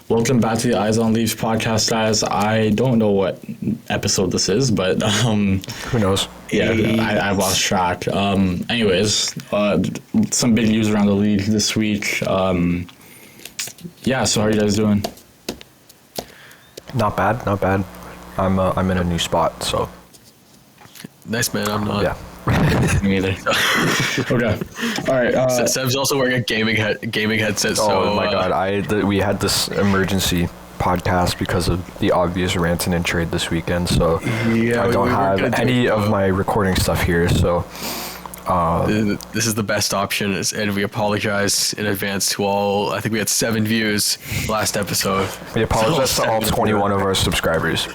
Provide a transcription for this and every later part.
Welcome back to the Eyes on Leafs podcast, guys. I don't know what episode this is, but who knows? Yeah, I've lost track. Anyways, some big news around the league this week. Yeah, so how are you guys doing? Not bad. I'm in a new spot, so. Nice, man. I'm not. Yeah. Me neither. Okay. All right. Seb's also wearing a gaming headset. Oh my god! We had this emergency podcast because of the obvious Rantanen trade this weekend, so I don't have any of my recording stuff here. So this is the best option, and we apologize in advance to all. I think we had 7 views last episode. We apologize to all 21 of our subscribers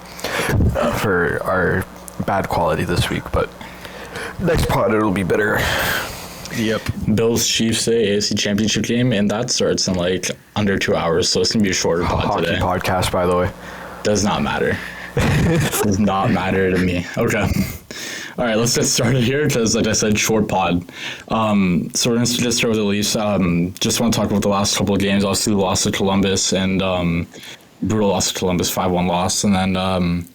for our bad quality this week, but next pod it'll be better. Yep. Bills Chiefs AFC Championship game, and that starts in like under 2 hours, so it's gonna be a shorter pod today. Podcast, by the way. Does not matter. Does not matter to me. Okay. All right, let's get started here because, like I said, short pod. So we're going to just start with the Leafs. Just want to talk about the last couple of games. Obviously, we lost to Columbus and brutal loss to Columbus, 5-1 loss. And then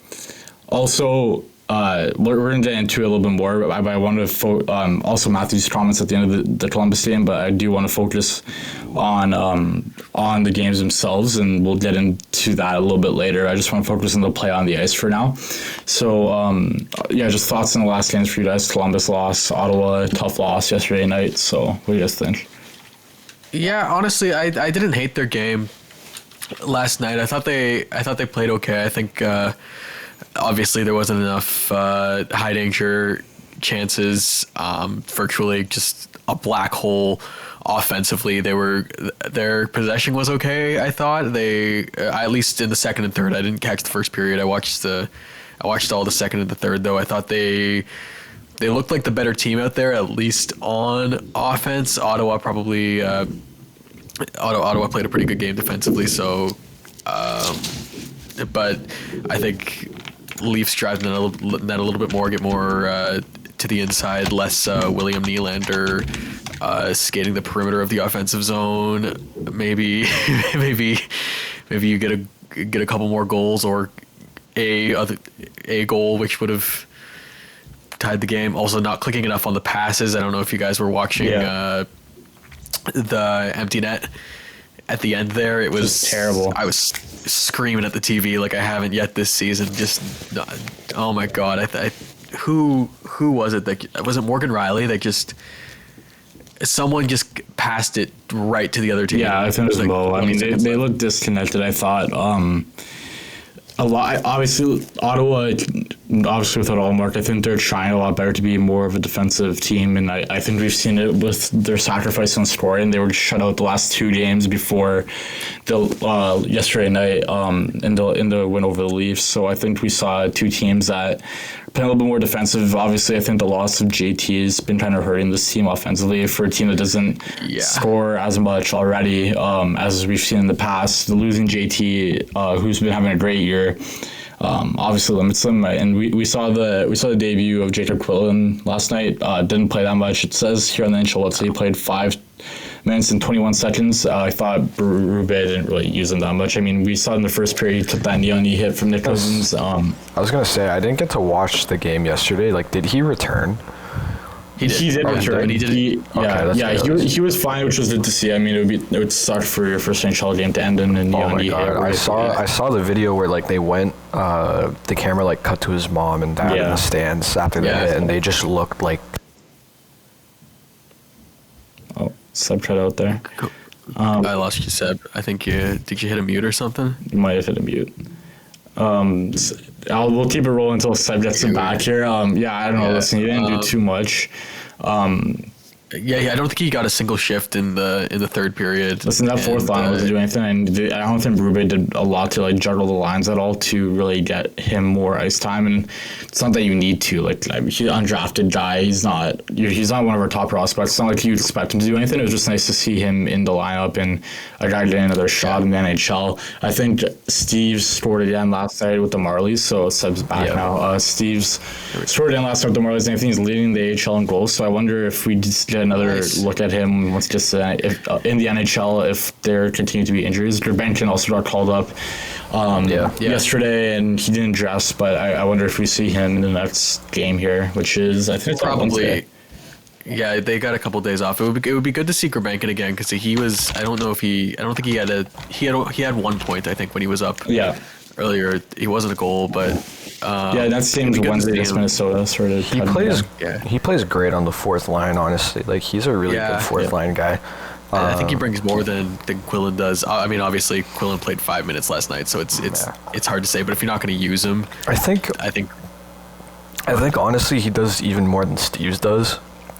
also, we're going to get into it a little bit more, but I wanted to also Matthew's comments at the end of the Columbus game, but I do want to focus on the games themselves, and we'll get into that a little bit later. I just want to focus on the play on the ice for now. So, just thoughts on the last games for you guys. Columbus loss, Ottawa, tough loss yesterday night. So, what do you guys think? Yeah, honestly, I didn't hate their game last night. I thought they played okay. I think obviously there wasn't enough high danger chances. Virtually just a black hole offensively. Their possession was okay. I thought they at least in the second and third. I didn't catch the first period. I watched all the second and the third though. I thought they looked like the better team out there, at least on offense. Ottawa probably Ottawa played a pretty good game defensively. So, but I think Leafs drive that a little bit more, get more to the inside, less William Nylander skating the perimeter of the offensive zone. Maybe you get a couple more goals or a goal which would have tied the game. Also, not clicking enough on the passes. I don't know if you guys were watching the empty net at the end there. It was terrible. I was screaming at the TV like I haven't yet this season. Just, oh my god! Who was it? That was it. Morgan Riley. That just someone just passed it right to the other team. Yeah, I think it was low. I mean, they looked disconnected. I thought a lot. Obviously, Ottawa. Obviously, without Allmark, I think they're trying a lot better to be more of a defensive team, and I think we've seen it with their sacrifice on scoring. They were shut out the last 2 games before the yesterday night in the win over the Leafs. So I think we saw 2 teams that are playing a little bit more defensive. Obviously, I think the loss of JT has been kind of hurting this team offensively for a team that doesn't score as much already as we've seen in the past. The losing JT, who's been having a great year, obviously limits them, and we saw the debut of Jacob Quillen last night. Didn't play that much. It says here on the NHL website he played 5 minutes and 21 seconds. I thought Rube didn't really use him that much. I mean, we saw in the first period he took that knee hit from Nick Cousins. I was gonna say I didn't get to watch the game yesterday. Like, did he return? He did return. He was fine, which was good to see. I mean, it would suck for your first NHL game to end in a knee hit. I saw the video where like they went, the camera like cut to his mom and dad in the stands after the hit, and they just looked like. Oh, Seb cut out there. I lost you, Seb. I think did you hit a mute or something? You might have hit a mute. We'll keep it rolling until Seb gets it back here. I don't know. Listen, he didn't do too much. I don't think he got a single shift in the third period. Listen, that fourth line wasn't doing anything, and I don't think Rube did a lot to like juggle the lines at all to really get him more ice time. And it's not that you need to. Like, he's an undrafted guy. He's not one of our top prospects. It's not like you expect him to do anything. It was just nice to see him in the lineup and a guy getting another shot in the NHL. I think Steve scored again last night with the Marlies, so Seb's back now. Steve's scored again last night with the Marlies, and I think he's leading the AHL in goals. So I wonder if we just get another look at him once just if in the NHL if there continue to be injuries. Gurbenkin also got called up yesterday, and he didn't dress, but I wonder if we see him in the next game here, which is I think probably. Yeah, they got a couple days off. It would be good to see Gurbenkin again because he was. I don't think he had 1 point. I think when he was up. Yeah. Earlier, he wasn't a goal, but that seems Wednesday against Minnesota sort of. He plays great on the fourth line. Honestly, like he's a really good fourth line guy. I think he brings more than Quillen does. I mean, obviously Quillen played 5 minutes last night, so it's hard to say. But if you're not going to use him, I think honestly he does even more than Steves does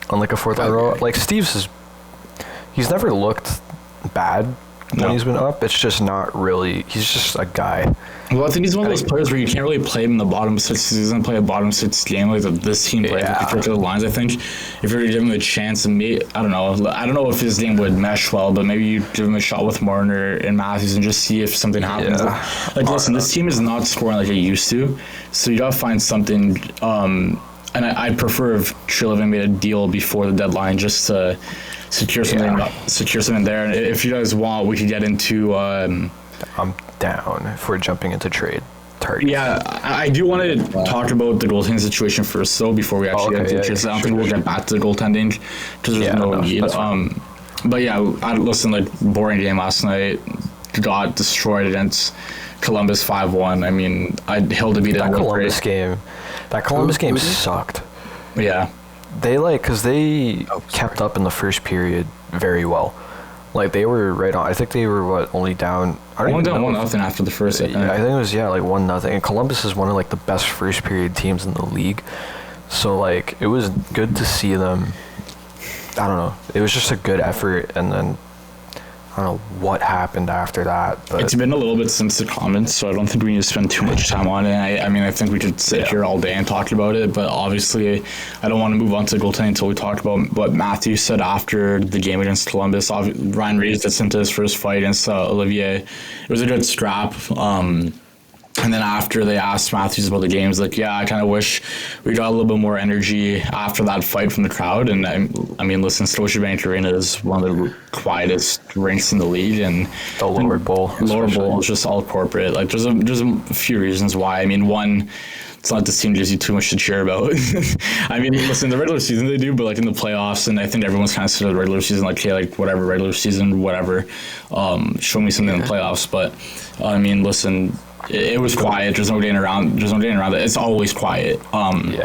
on like a fourth line role. Like Steves he's never looked bad when he's been up. It's just not really. He's just a guy. Well, I think he's one of those players where you can't really play him in the bottom six. He doesn't play a bottom six game like this team plays with particular lines. I think if you're giving him a chance, and I don't know if his game would mesh well, but maybe you give him a shot with Marner and Matthews and just see if something happens. Like listen, this team is not scoring like it used to, so you gotta find something. And I'd prefer if Treliving made a deal before the deadline just to secure something there. And if you guys want, we could get into. I'm down if we're jumping into trade targets. Yeah, I do want to talk about the goaltending situation first, though, before we actually get into it. I don't think we'll get back to the goaltending because there's no need. But yeah, listen, like boring game last night. Got destroyed against Columbus 5-1. I mean, Hill to beat that Columbus game. That Columbus game sucked. Yeah, because they kept up in the first period very well. Like they were right on. I think they were only down. Only down 1-0 after the first. I think it was like 1-0. And Columbus is one of like the best first period teams in the league. So like it was good to see them. I don't know. It was just a good effort, and then I don't know what happened after that. But it's been a little bit since the comments, so I don't think we need to spend too much time on it. I mean, I think we could sit here all day and talk about it, but obviously I don't want to move on to goaltending until we talk about what Matthew said after the game against Columbus. Ryan Reeves gets into his first fight against Olivier. It was a good scrap. And then after they asked Matthews about the game, he's like, I kind of wish we got a little bit more energy after that fight from the crowd. And I mean, listen, Scotiabank Arena is one of the quietest rinks in the league. And the lower bowl. Lower bowl is just all corporate. Like, there's a few reasons why. I mean, one, it's not this team gives you too much to cheer about. I mean, listen, the regular season they do, but like in the playoffs, and I think everyone's kind of said the regular season, like, hey, like whatever, regular season, whatever. Show me something in the playoffs. But I mean, listen, it was quiet. There's no getting around it. It's always quiet. And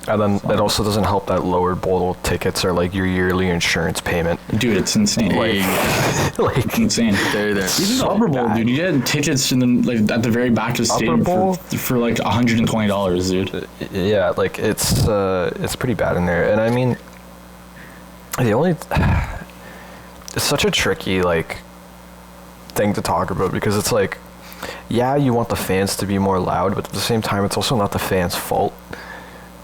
then it also doesn't help that lower bowl tickets are like your yearly insurance payment. Dude, it's insane. Like insane. Even the upper bowl, dude, you get tickets in the at the very back of the stadium for like $120, dude. Yeah, like it's pretty bad in there. And I mean, it's such a tricky like thing to talk about because it's like, you want the fans to be more loud, but at the same time, it's also not the fans' fault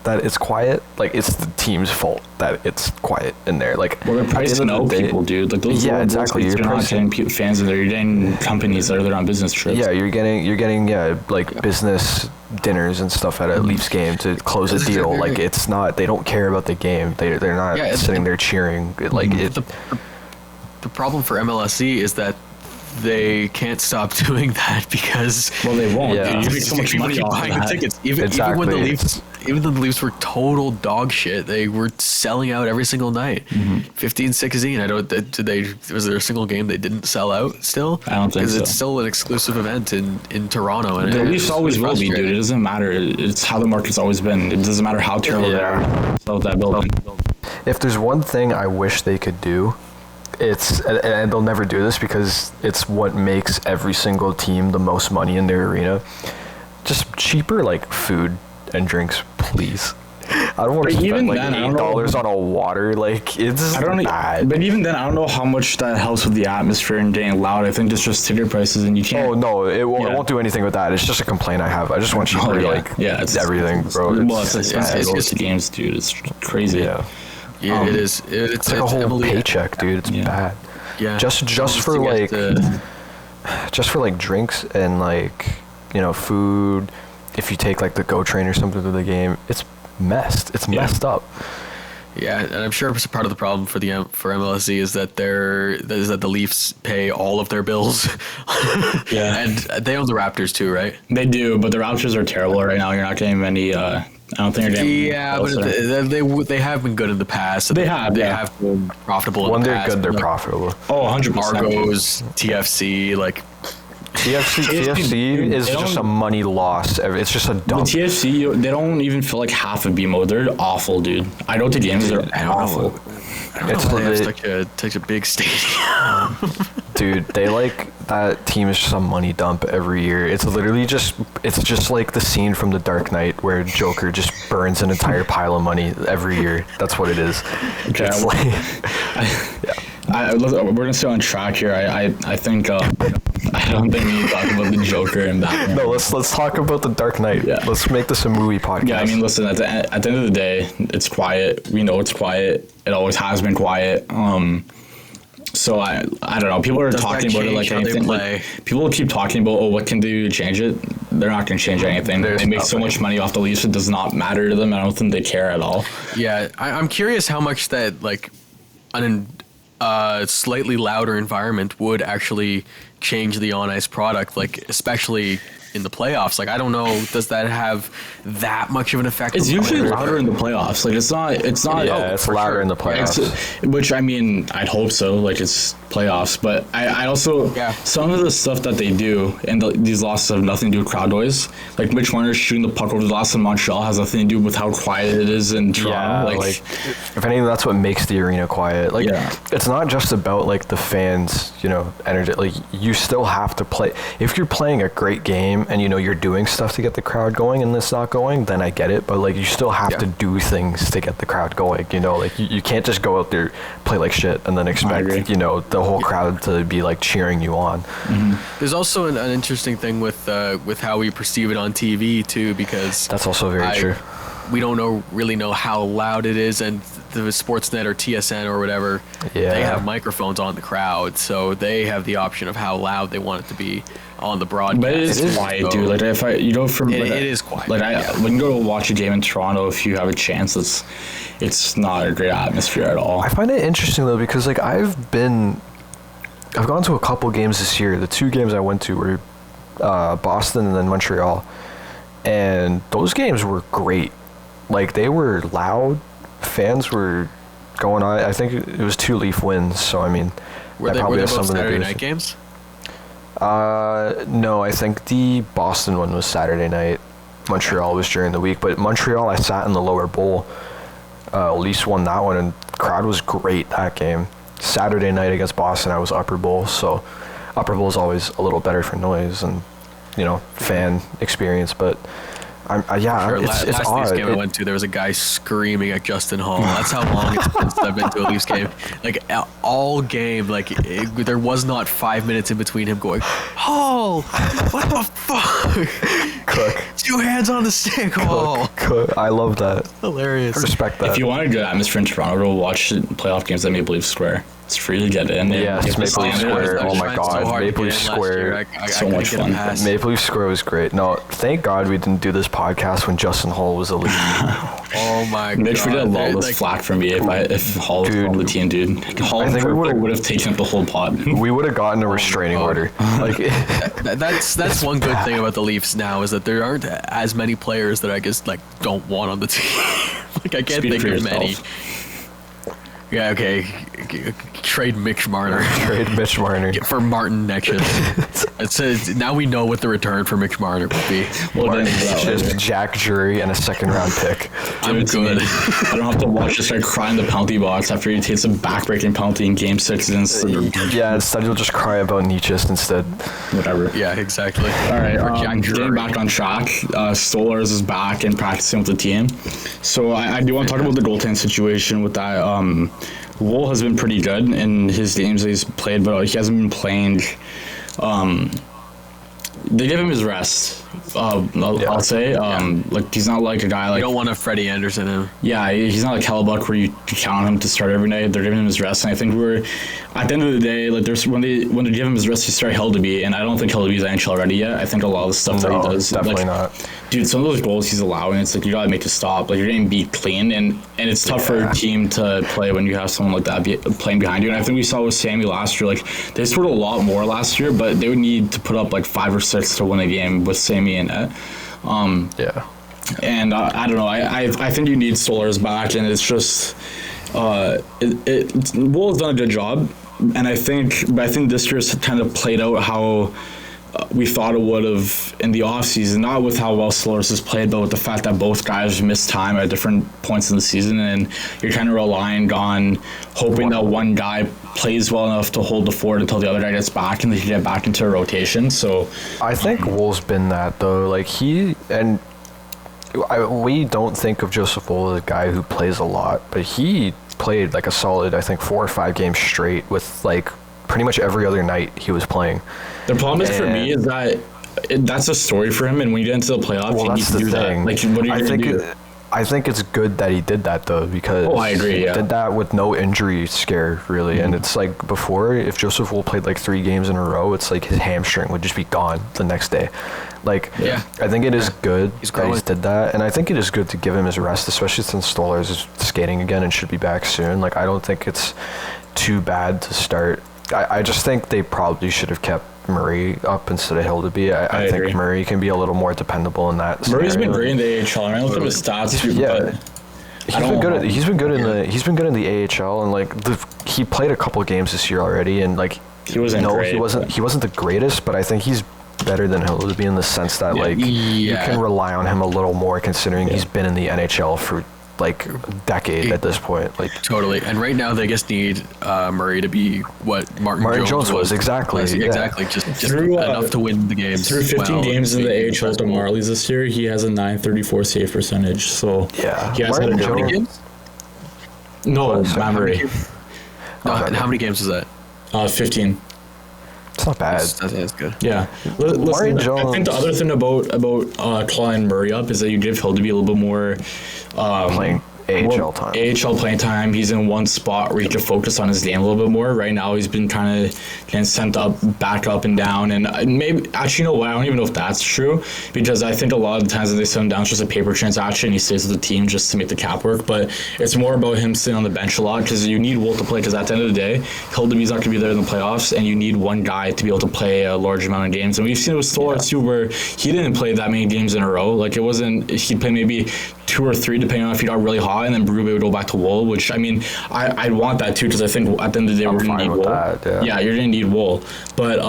that it's quiet. Like, it's the team's fault that it's quiet in there. Like, they're pricing out people, dude. Like, those exactly. You're not getting fans in there. You're getting companies that are there on business trips. Yeah, you're getting like business dinners and stuff at a Leafs game to close a deal. Like, it's not. They don't care about the game. They're not sitting there cheering. Like the problem for MLSE is that they can't stop doing that because they won't. Yeah. You make so much money off buying the tickets. Even when the Leafs were total dog shit, they were selling out every single night. 15-16. Was there a single game they didn't sell out still? I don't think so. Because it's still an exclusive event in Toronto. And the Leafs always will be, dude. It doesn't matter. It's how the market's always been. It doesn't matter how terrible they are. So that building. If there's one thing I wish they could do, and they'll never do this because it's what makes every single team the most money in their arena. Just cheaper like food and drinks, please. I don't want to spend like $8 on a water. Like it's bad. But even then, I don't know how much that helps with the atmosphere and getting loud. I think it's just ticket prices, and you can't. Oh no, it won't do anything with that. It's just a complaint I have. I just want cheaper it's everything, bro. It's just games, dude. It's crazy. Yeah, it is. It's like a whole paycheck, dude. It's bad. Yeah. Just for like drinks and like food. If you take like the GO train or something to the game, it's messed. It's messed up. Yeah, and I'm sure part of the problem for MLSE is that the Leafs pay all of their bills. Yeah. And they own the Raptors too, right? They do, but the Raptors are terrible right now. You're not getting many. I don't think you're getting. Yeah, but they have been good in the past. They have been profitable. When in the they're past, good, they're like profitable. Oh, 100%. Argos, TFC, like. TFC is just a money loss. It's just a dump. The TFC, they don't even feel like half a BMO. They're awful, dude. I know the games are awful. I don't know why they have such a big stadium. Dude, that team is just a money dump every year. It's just like the scene from The Dark Knight where Joker just burns an entire pile of money every year. That's what it is. Okay, It's we're gonna stay on track here. I think I don't think we need to talk about the Joker and Batman. No, let's talk about The Dark Knight. Yeah. Let's make this a movie podcast. Yeah, I mean, listen. At the end of the day, it's quiet. We know it's quiet. It always has been quiet. So I don't know. People are talking about it like anything. Like, people keep talking about, what can they do to change it? They're not going to change anything. They make so much money off the Leafs. It does not matter to them. I don't think they care at all. Yeah, I'm curious how much that like a slightly louder environment would actually change the on ice product, like especially in the playoffs. Like, I don't know, does that have that much of an effect? It's usually louder in the playoffs. Like, it's not. Yeah, it's louder sure. in the playoffs. Which, I mean, I'd hope so. Like, it's playoffs. But I also, some of the stuff that they do, and these losses have nothing to do with crowd noise. Like, Mitch Marner shooting the puck over the loss in Montreal has nothing to do with how quiet it is in Toronto. Yeah, like if anything, that's what makes the arena quiet. Like, it's not just about, like, the fans, energy. Like, you still have to play. If you're playing a great game and, you're doing stuff to get the crowd going and it's not going, then I get it. But, like, you still have to do things to get the crowd going, Like, you can't just go out there, play like shit, and then expect, the whole crowd to be, like, cheering you on. Mm-hmm. There's also an interesting thing with how we perceive it on TV, too, because... That's also very true. We don't really know how loud it is, and the Sportsnet or TSN or whatever, they have microphones on the crowd, so they have the option of how loud they want it to be on the broadcast. But it is quiet, dude. Like, if it is quiet. Like, when you go to watch a game in Toronto, if you have a chance, it's not a great atmosphere at all. I find it interesting though, because like I've gone to a couple games this year. The two games I went to were Boston and then Montreal, and those games were great. Like, they were loud. Fans were going on. I think it was 2 Leaf wins, so I mean, were they both Saturday night games? No, I think the Boston one was Saturday night. Montreal was during the week, but Montreal, I sat in the lower bowl. Leafs won that one, and the crowd was great that game. Saturday night against Boston, I was upper bowl, so upper bowl is always a little better for noise and fan experience, but it's last odd. Leafs game I went to, there was a guy screaming at Justin Hall. That's how long it's been since I've been to a Leafs game. Like, all game, there was not 5 minutes in between him going, Hall, what the fuck? Cook. 2 hands on the stick, Hall. Cook. I love that. Hilarious. I respect that. If you want a good atmosphere in Toronto, go watch playoff games at Maple Leaf Square. It's free to get in. Yeah, it's Maple Leaf Square. Oh my God, Maple Leaf Square. So much fun. Maple Leaf Square was great. No, thank God we didn't do this podcast when Justin Hall was elite. Oh my God. Mitch would have lawless flack for me if Hall was on the team, dude. Hall and Purple would have taken up the whole pod. We would have gotten a restraining order. Like, that's one good thing about the Leafs now, is that there aren't as many players that I guess don't want on the team. Like, I can't think of many. Yeah, okay. Trade Mitch Marner. Trade Mitch Marner. For Martin Necas. Now we know what the return for Mitch Marner would be. Martin Necas, Jack Drury, and a 2nd-round pick. I'm good. I don't have to watch this guy cry in the penalty box after he takes a back-breaking penalty in Game 6 against Yeah, instead you'll just cry about Necas instead. Whatever. Yeah, exactly. All right, getting back on track. Stolars is back and practicing with the team. So I do want to talk about the goaltending situation with that. Wool has been pretty good in his games that he's played, but he hasn't been playing. they give him his rest. I'll say. Like he's not like a guy like You don't want a Freddie Anderson him. yeah, he's not like Hellebuck where you count on him to start every night. They're giving him his rest, and I think we're at the end of the day, like there's when they give him his rest, you start Hildeby, and I don't think Hildeby's NHL ready yet. I think a lot of the stuff that he does, definitely like, not. dude, some of those goals he's allowing, it's like you gotta make a stop. Like you're getting beat clean, and it's tough for a team to play when you have someone like that playing behind you. And I think we saw with Sammy last year, like they scored a lot more last year, but they would need to put up like 5 or 6 to win a game with Sammy in it. And I don't know. I think you need Stolarz back, and it's just Wool has done a good job, and I think this year's kind of played out how we thought it would have in the offseason, not with how well Stolarz has played, but with the fact that both guys missed time at different points in the season, and you're kind of relying on hoping that one guy plays well enough to hold the fort until the other guy gets back and they can get back into a rotation. So I think Wool's been that though. Like we don't think of Joseph Wool as a guy who plays a lot, but he played like a solid, I think, 4 or 5 games straight with like pretty much every other night he was playing. The problem is for me is that that's a story for him, and when you get into the playoffs, you need to do that. Like, what are you going to do? I think it's good that he did that though, because I agree, he did that with no injury scare really. And it's like before, if Joseph Wool played like 3 games in a row, it's like his hamstring would just be gone the next day. Like, I think it is good that he did that, and I think it is good to give him his rest, especially since Stolarz is skating again and should be back soon. Like, I don't think it's too bad to start. I just think they probably should have kept Murray up instead of Hildeby. I think Murray can be a little more dependable in that scenario. Murray's been great in the AHL. I mean, I looked at his stats too, but he's been good in the AHL, and like he played a couple games this year already, and like he wasn't great. He wasn't the greatest, but I think he's better than Hildeby in the sense that you can rely on him a little more, considering he's been in the NHL for like a decade at this point. Like totally. And right now they just need Murray to be what Martin Jones was. Exactly. Exactly. Just enough to win the games. Through 15 games in the AHL to Marlies this year, he has a .934 save percentage. So he has had a good games. No, not Murray. How many games is that? 15. It's not bad. That's good. Yeah. Listen, I think the other thing about clawing Murray up is that you give Hildeby a little bit more playing AHL time. AHL playing time. He's in one spot where he can focus on his game a little bit more. Right now, he's been kind of getting sent back up and down. And maybe, actually, you know what? I don't even know if that's true, because I think a lot of the times that they send him down, it's just a paper transaction. He stays with the team just to make the cap work. But it's more about him sitting on the bench a lot, because you need Wool to play, because at the end of the day, Hildeby's not going to be there in the playoffs, and you need one guy to be able to play a large amount of games. And we've seen it with Stolarz too, where he didn't play that many games in a row. Like, it wasn't, he'd play maybe 2 or 3, depending on if he got really hot, and then Berube would go back to Wool, which, I mean, I'd want that too, because I think at the end of the day, we're going to need Wool. Yeah, you're going to need Wool. But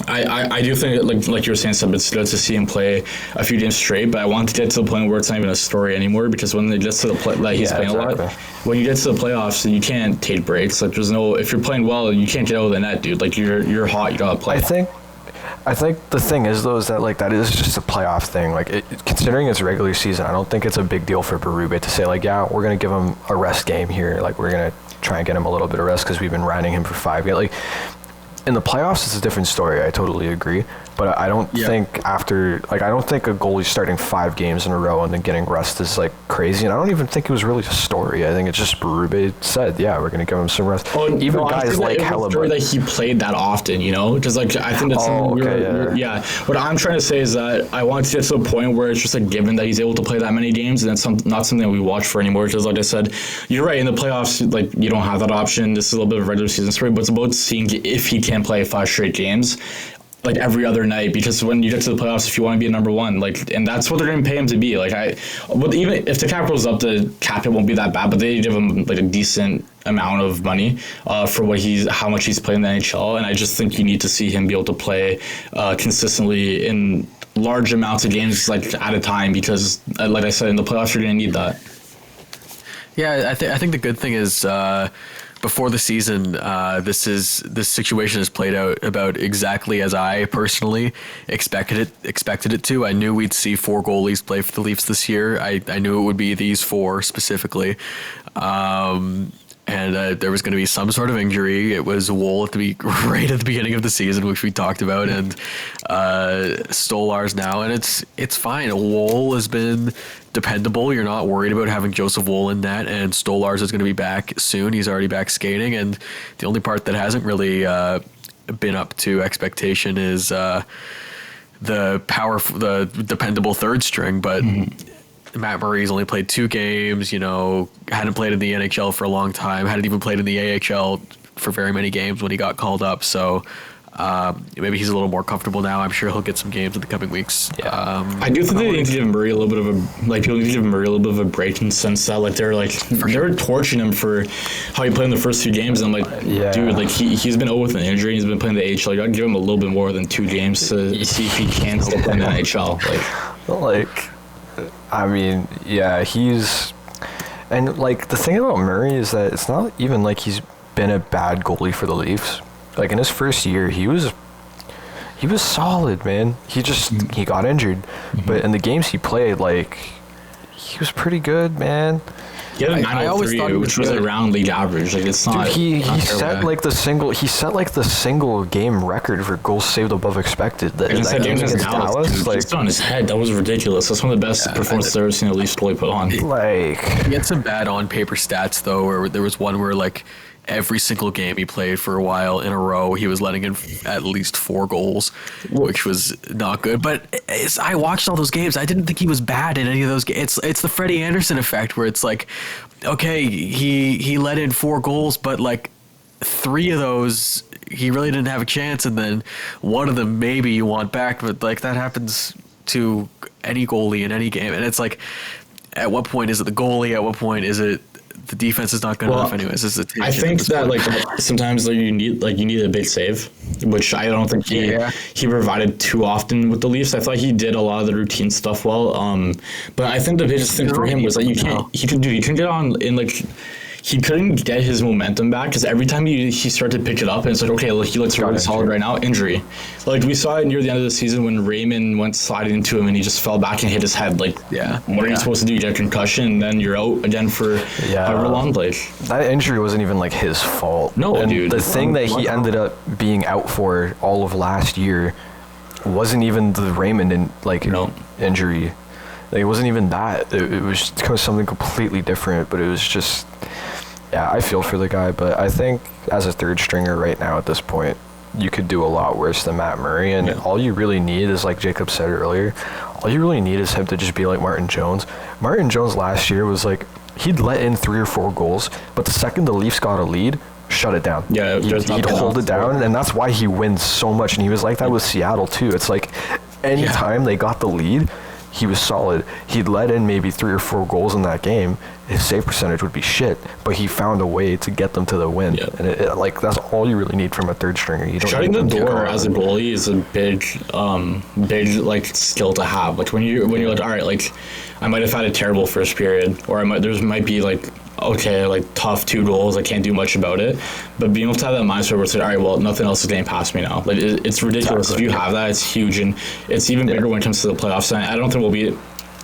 I do think, like you were saying, Seb, it's good to see him play a few games straight, but I want to get to the point where it's not even a story anymore, because when it gets to the play, like he's playing a lot, when you get to the playoffs, you can't take breaks. Like, there's no, if you're playing well, you can't get out of the net, dude. Like, you're hot, you gotta play. I think the thing is, though, is that like that is just a playoff thing. Like, considering it's regular season, I don't think it's a big deal for Berube to say like, yeah, we're gonna give him a rest game here. Like, we're gonna try and get him a little bit of rest because we've been riding him for 5 games. Like, in the playoffs, it's a different story. I totally agree. But I don't think I don't think a goalie starting 5 games in a row and then getting rest is like crazy. And I don't even think it was really a story. I think it's just Berube said, yeah, we're going to give him some rest. Even guys like Hellebuck. That he played that often, you know? Because like, I think that's what I'm trying to say is that I want to get to the point where it's just a given that he's able to play that many games, and that's not something that we watch for anymore. Because like I said, you're right, in the playoffs, like, you don't have that option. This is a little bit of a regular season story, but it's about seeing if he can play 5 straight games, like every other night, because when you get to the playoffs, if you want to be a number one, like, and that's what they're going to pay him to be. Like, even if the cap goes up, the cap, it won't be that bad, but they give him like a decent amount of money for how much he's played in the NHL, and I just think you need to see him be able to play consistently in large amounts of games, like at a time, because like I said, in the playoffs, you're going to need that. Yeah, I think the good thing is, before the season, this situation has played out about exactly as I personally expected it to. I knew we'd see 4 goalies play for the Leafs this year. I knew it would be these 4 specifically. and there was going to be some sort of injury. It was Wool right at the beginning of the season, which we talked about, and Stolarz now, and it's fine. Wool has been dependable. You're not worried about having Joseph Wool in net, and Stolarz is going to be back soon. He's already back skating, and the only part that hasn't really been up to expectation is the dependable third string, but. Matt Murray's only played 2 games, hadn't played in the NHL for a long time, hadn't even played in the AHL for very many games when he got called up. So maybe he's a little more comfortable now. I'm sure he'll get some games in the coming weeks. Yeah. I do think they need to give Murray a little bit of people need to give Murray a little bit of a break in the sense that they're torching him for how he played in the first 2 games. And I'm like, dude, he's been over with an injury. He's been playing the AHL. You got to give him a little bit more than 2 games to see if he can still play in the NHL. I mean, yeah, he's... And, the thing about Murray is that it's not even like he's been a bad goalie for the Leafs. In his first year, he was solid, man. He got injured. Mm-hmm. But in the games he played, he was pretty good, man. He had a 903, which was around league average. It's not. Dude, he set the single game record for goals saved above expected. That game against Dallas, just on his head, that was ridiculous. That's one of the best performances I've ever seen a Leafs goalie put on. He had some bad on paper stats though, where there was one where every single game he played for a while in a row, he was letting in at least 4 goals, which was not good. But I watched all those games. I didn't think he was bad in any of those games. It's the Freddie Anderson effect where it's okay, he let in 4 goals, but 3 of those he really didn't have a chance, and then one of them maybe you want back. But that happens to any goalie in any game, and it's at what point is it the goalie? At what point is it the defense is not good enough anyways? I think that sometimes you need a big save, which I don't think he provided too often with the Leafs. I thought he did a lot of the routine stuff well. But I think the biggest thing for him was that he couldn't get on in he couldn't get his momentum back because every time he started to pick it up and it's okay, he looks really solid right now, injury. We saw it near the end of the season when Raymond went sliding into him and he just fell back and hit his head. What are you supposed to do? You get a concussion and then you're out again for however long. That injury wasn't even his fault. No, and dude. The thing that he ended up being out for all of last year wasn't even the Raymond injury. It wasn't even that. It was something completely different, but it was just... Yeah, I feel for the guy, but I think as a third stringer right now at this point, you could do a lot worse than Matt Murray, and all you really need is, like Jacob said earlier, all you really need is him to just be like Martin Jones. Martin Jones last year was he'd let in 3 or 4 goals, but the second the Leafs got a lead, shut it down. Yeah, he'd hold it down, and that's why he wins so much, and he was like that with Seattle too. It's anytime they got the lead, he was solid. He'd let in maybe 3 or 4 goals in that game. His save percentage would be shit, but he found a way to get them to the win. Yep. And that's all you really need from a third stringer. You don't shutting the door as a goalie is a big skill to have. When you're all right, I might have had a terrible first period, or there might be tough 2 goals. I can't do much about it. But being able to have that mindset where it's all right, well, nothing else is getting past me now. It's ridiculous. Exactly. If you have that, it's huge, and it's even bigger when it comes to the playoffs. And I don't think we'll be.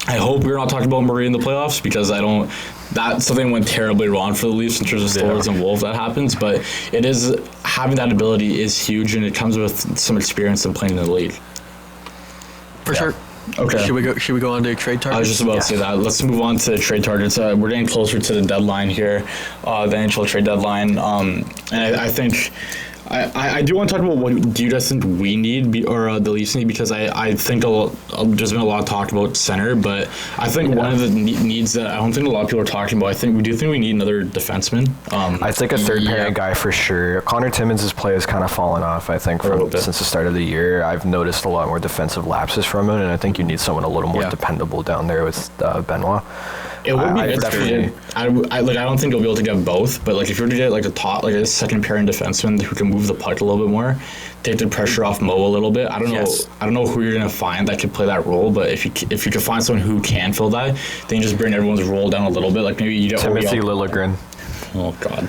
I hope we're not talking about Murray in the playoffs because that something went terribly wrong for the Leafs in terms of Stolarz and Wolf. That happens, but it is having that ability is huge, and it comes with some experience in playing in the league. For sure. Okay. Should we go on to trade targets? I was just about to say that. Let's move on to trade targets. We're getting closer to the deadline here, the NHL trade deadline. And I think I do want to talk about what do you guys think we need or the Leafs need, because I think there's been a lot of talk about center, but I think one of the needs that I don't think a lot of people are talking about, we need another defenseman. I think a third pairing guy for sure. Connor Timmins' play has kind of fallen off, I think, since the start of the year. I've noticed a lot more defensive lapses from him, and I think you need someone a little more dependable down there with Benoit. It would be definitely. I don't think you'll be able to get both, but if you were to get a second pairing defenseman who can move the puck a little bit more, take the pressure off Mo a little bit. I don't know who you're gonna find that could play that role, but if you could find someone who can fill that, then you just bring everyone's role down a little bit. Maybe you get Timothy Liljegren. Oh God.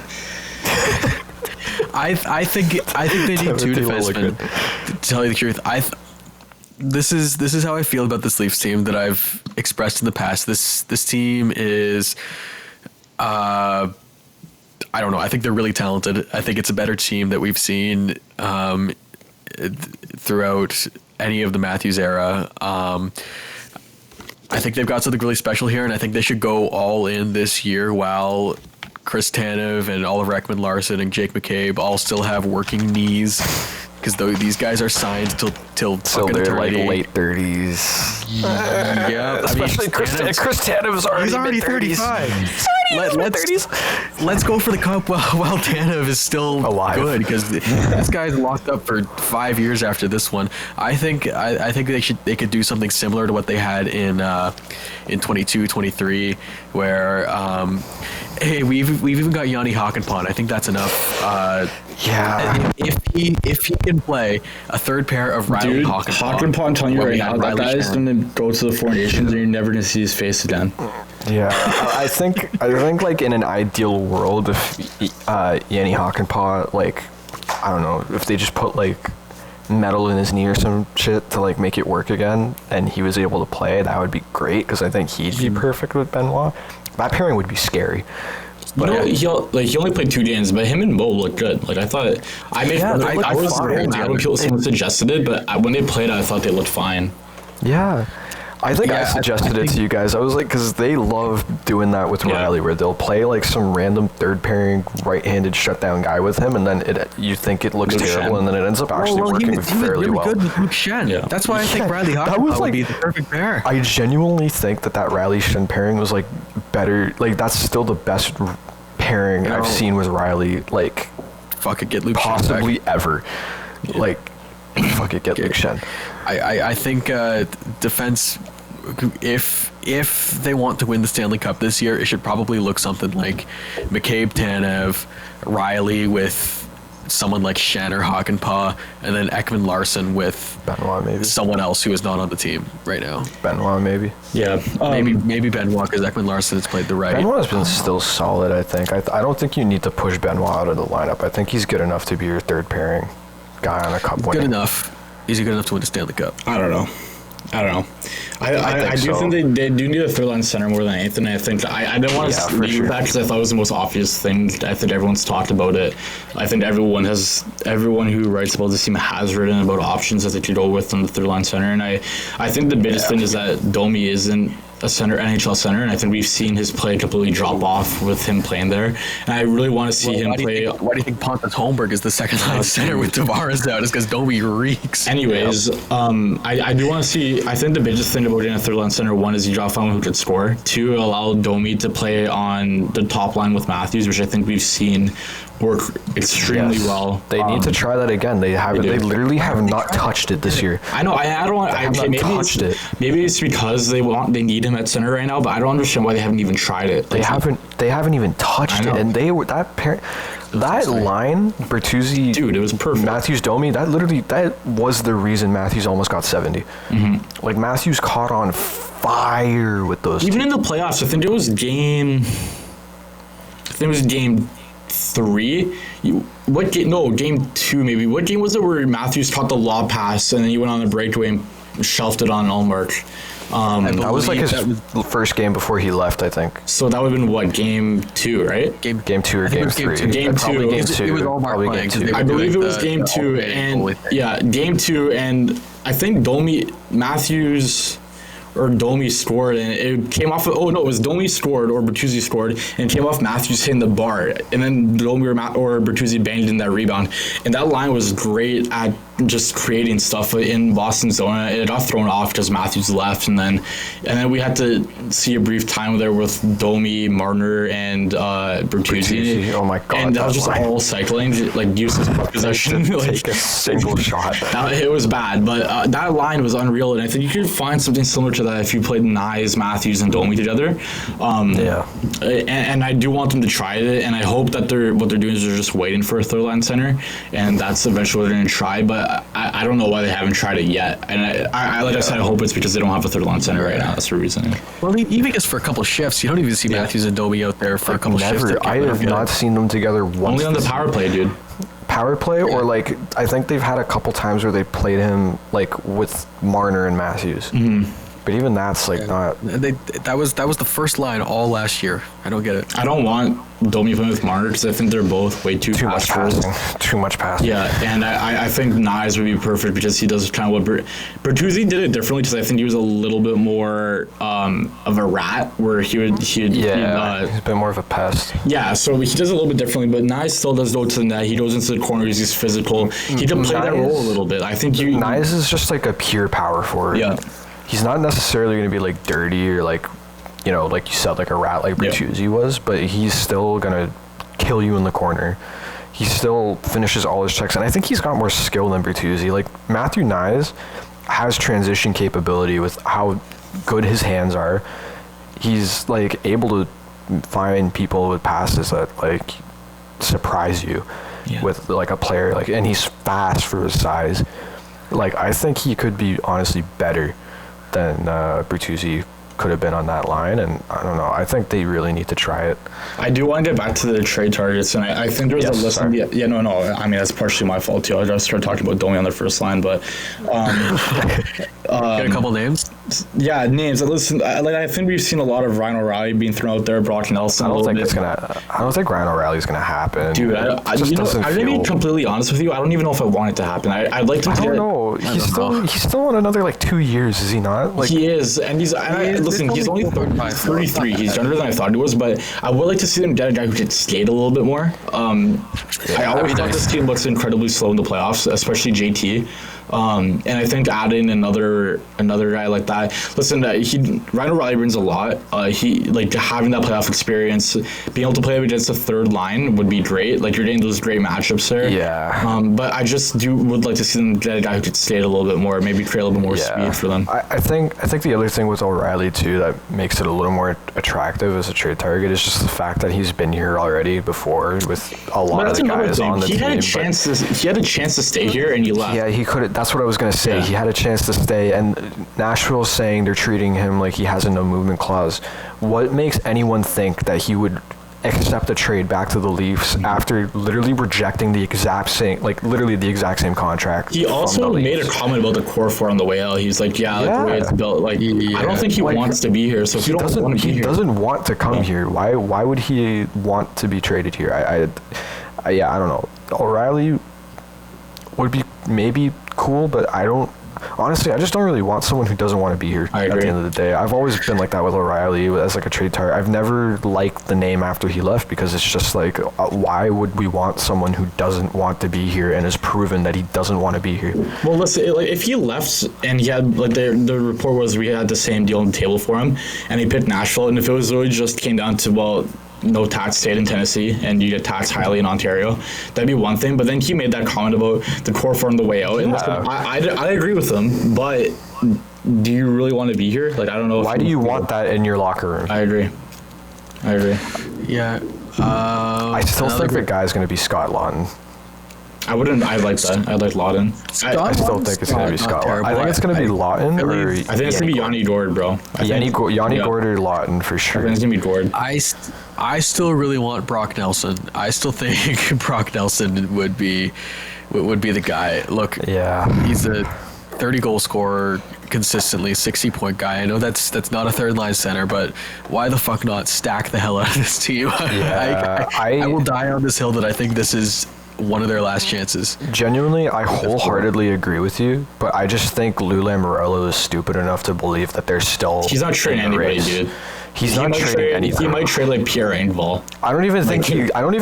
I think they need 2 defensemen. To tell you the truth, This is how I feel about this Leafs team that I've expressed in the past. This team is, I I don't know. I think they're really talented. I think it's a better team that we've seen throughout any of the Matthews era. I think they've got something really special here, and I think they should go all in this year while Chris Tanev and Oliver Ekman-Larsson and Jake McCabe all still have working knees, because these guys are signed till fucking they're eternity. like late 30s. Yeah, Especially Chris Tanev's already He's already mid-30s. 35. Let's go for the cup while Tanev is still alive. Good, because this guy's locked up for 5 years after this one. I think they could do something similar to what they had in 22-23, where hey, we've even got Yanni Hakanpää. I think that's enough. Yeah. If he can play a third pair of Riley Hakanpää, I'm telling you right now, that guy is going to go to the Four Nations and you're never going to see his face again. Yeah, I think like in an ideal world, if Yanni Hakanpää, like, I don't know, if they just put like metal in his knee or some shit to like make it work again, and he was able to play, that would be great, because I think he'd be perfect with Benoit. That pairing would be scary. But he only played 2 games, but him and Mo looked good. Like, I thought, I was mad when someone suggested it, but when they played, I thought they looked fine. Yeah. I think I suggested it to you guys. I was like, because they love doing that with Riley, where they'll play like some random third pairing right-handed shutdown guy with him, and then you think it looks terrible, and then it ends up actually working fairly well. He was really good with Luke Shen. Yeah. That's why I think Riley Hakanpää would be the perfect pair. I genuinely think that Riley Shen pairing was like better. Like, that's still the best pairing I've seen with Riley. Like, fuck it, get Luke possibly Shen ever. Yeah. Like, fuck it, get Luke Shen. I think defense, if they want to win the Stanley Cup this year, it should probably look something like McCabe, Tanev, Riley with someone like Shen or Hakanpää, and then Ekman-Larsson with Benoit, maybe someone else who is not on the team right now. Benoit, maybe. Yeah, maybe Benoit, because Ekman-Larsson has played the right. Benoit has been still solid, I think. I don't think you need to push Benoit out of the lineup. I think he's good enough to be your third pairing guy on a cup winning. Good enough. Is he good enough to win the Stanley Cup? I don't know. I do think they do need a third line center more than anything. I think I don't want to leave that because I thought it was the most obvious thing. I think everyone's talked about it. I think everyone who writes about this team has written about options that they could go with on the third line center. And I think the biggest thing is that Domi isn't a NHL center, and I think we've seen his play completely drop off with him playing there. And I really want to see him play. Why do you think Pontus Holmberg is the second line center with Tavares out? It's because Domi reeks. Anyways, I do want to see. I think the biggest thing about getting a third line center, one is you draw someone who could score. Two, allow Domi to play on the top line with Matthews, which I think we've seen work extremely well. They need to try that again. They haven't. They literally have not touched it this year. I know. I don't want. Maybe it's because they need him at center right now, but I don't understand why they haven't even tried it. They haven't even touched it, and they were that line Bertuzzi, dude, it was perfect. Matthews, Domi, that was the reason Matthews almost got 70. Mm-hmm. Like, Matthews caught on fire with those. Even in the playoffs, I think it was game 3. Game 2 maybe. What game was it where Matthews caught the lob pass and then he went on the breakaway and shelved it on Ullmark? That was like his first game before he left, I think. So that would have been what, game 2, right? Game 2 or game 3. Game 2. It was Ullmark playing. I believe it was game 2, and game 2, and I think Matthews or Domi scored, and it came off of, it was Domi scored or Bertuzzi scored, and it came off Matthews hitting the bar, and then Domi or Bertuzzi banged in that rebound, and that line was great at just creating stuff in Boston zone. It got thrown off because Matthews left, and then we had to see a brief time there with Domi, Marner, and Bertuzzi. Oh my god! And that was just all cycling, like useless possession. Take a single shot. It was bad, but that line was unreal, and I think you could find something similar to that if you played Nyes, Matthews, and Domi together. And I do want them to try it, and I hope that what they're doing is they're just waiting for a third line center, and that's eventually what they're going to try. But I don't know why they haven't tried it yet, and I said, I hope it's because they don't have a third line center right now. That's the reason. Well, even just for a couple shifts, you don't even see Matthews and Domi out there for a couple shifts. I have not seen them together once. Only on the power play, dude. Power play, or like I think they've had a couple times where they played him like with Marner and Matthews. Mm-hmm. but even that's like not. That was the first line all last year. I don't get it. I don't want Domi playing with Marner because I think they're both way too much fast. passing. Too much passing. Yeah, and I think Nyes would be perfect because he does kind of what Bertuzzi did it differently because I think he was a little bit more of a rat where he's a bit more of a pest. Yeah, so he does it a little bit differently, but Nyes still does go to the net. He goes into the corners. He's physical. He can play that role a little bit. I think Nyes is just like a pure power forward. Yeah, he's not necessarily going to be like dirty or like, you know, like you said, like a rat like Bertuzzi was, but he's still going to kill you in the corner. He still finishes all his checks, and I think he's got more skill than Bertuzzi. Like, Matthew Nyes has transition capability with how good his hands are. He's, like, able to find people with passes that, like, surprise you with, like, a player. Like, and he's fast for his size. Like, I think he could be, honestly, better than Bertuzzi could have been on that line, and I don't know. I think they really need to try it. I do want to get back to the trade targets, and I think there's a list. No. I mean, that's partially my fault too. I just started talking about Domi on the first line, but get a couple names. Yeah, names. Listen, I think we've seen a lot of Ryan O'Reilly being thrown out there. Brock Nelson. I don't think Ryan O'Reilly's gonna happen. Dude, I'm gonna be completely honest with you. I don't even know if I want it to happen. I'd like to. I don't know. He's still on another like 2 years, is he not? Like he is, and listen, he's only 33. He's younger than I thought he was, but I would like to see them get a guy who could skate a little bit more. I always thought this team looks incredibly slow in the playoffs, especially JT. And I think adding another guy like that. Listen, Ryan O'Reilly brings a lot. He like having that playoff experience, being able to play against the third line would be great. Like you're getting those great matchups there. Yeah. But I just would like to see them get a guy who could skate a little bit more, maybe create a little bit more speed for them. I think the other thing with O'Reilly too that makes it a little more attractive as a trade target is just the fact that he's been here already before with a lot of the guys on the team. He had a chance to stay here and he left. Yeah, he could. That's what I was gonna say. Yeah. He had a chance to stay, and Nashville's saying they're treating him like he has a no movement clause. What makes anyone think that he would accept a trade back to the Leafs after literally rejecting the exact same contract? He also made a comment about the core four on the way out. He's like, the way it's built. Like, I don't think he wants to be here. So if he doesn't want to be here, he doesn't want to come here. Why would he want to be traded here? I don't know. O'Reilly would be maybe cool, but I just don't really want someone who doesn't want to be here at the end of the day. I've always been like that with O'Reilly as like a trade target. I've never liked the name after he left because it's just like, why would we want someone who doesn't want to be here and has proven that he doesn't want to be here? Well, listen, like if he left and he had like the report was we had the same deal on the table for him and he picked Nashville, and if it was really just came down to no tax state in Tennessee and you get taxed highly in Ontario, that'd be one thing. But then he made that comment about the core form the way out. And I agree with him, but do you really want to be here? Like, I don't know. Why do you want that in your locker room? I agree. Yeah. I still think the guy's going to be Scott Lawton. I like that. I like Lawton. I still think it's going to be Scott Lawton. I think it's going to be Lawton or... I think it's going to be Yanni Gord, bro. Yanni Gord or Lawton for sure. I think it's going to be Gord. I still really want Brock Nelson. I still think Brock Nelson would be the guy. Look, he's a 30-goal scorer consistently, 60-point guy. I know that's not a third-line center, but why the fuck not stack the hell out of this team? I will die on this hill that I think this is one of their last chances. Genuinely, I wholeheartedly agree with you, but I just think Lou Lamoriello is stupid enough to believe that they're still... He's not trading anybody, dude. He's not trading anything. He might trade like Pierre Engvall. I don't even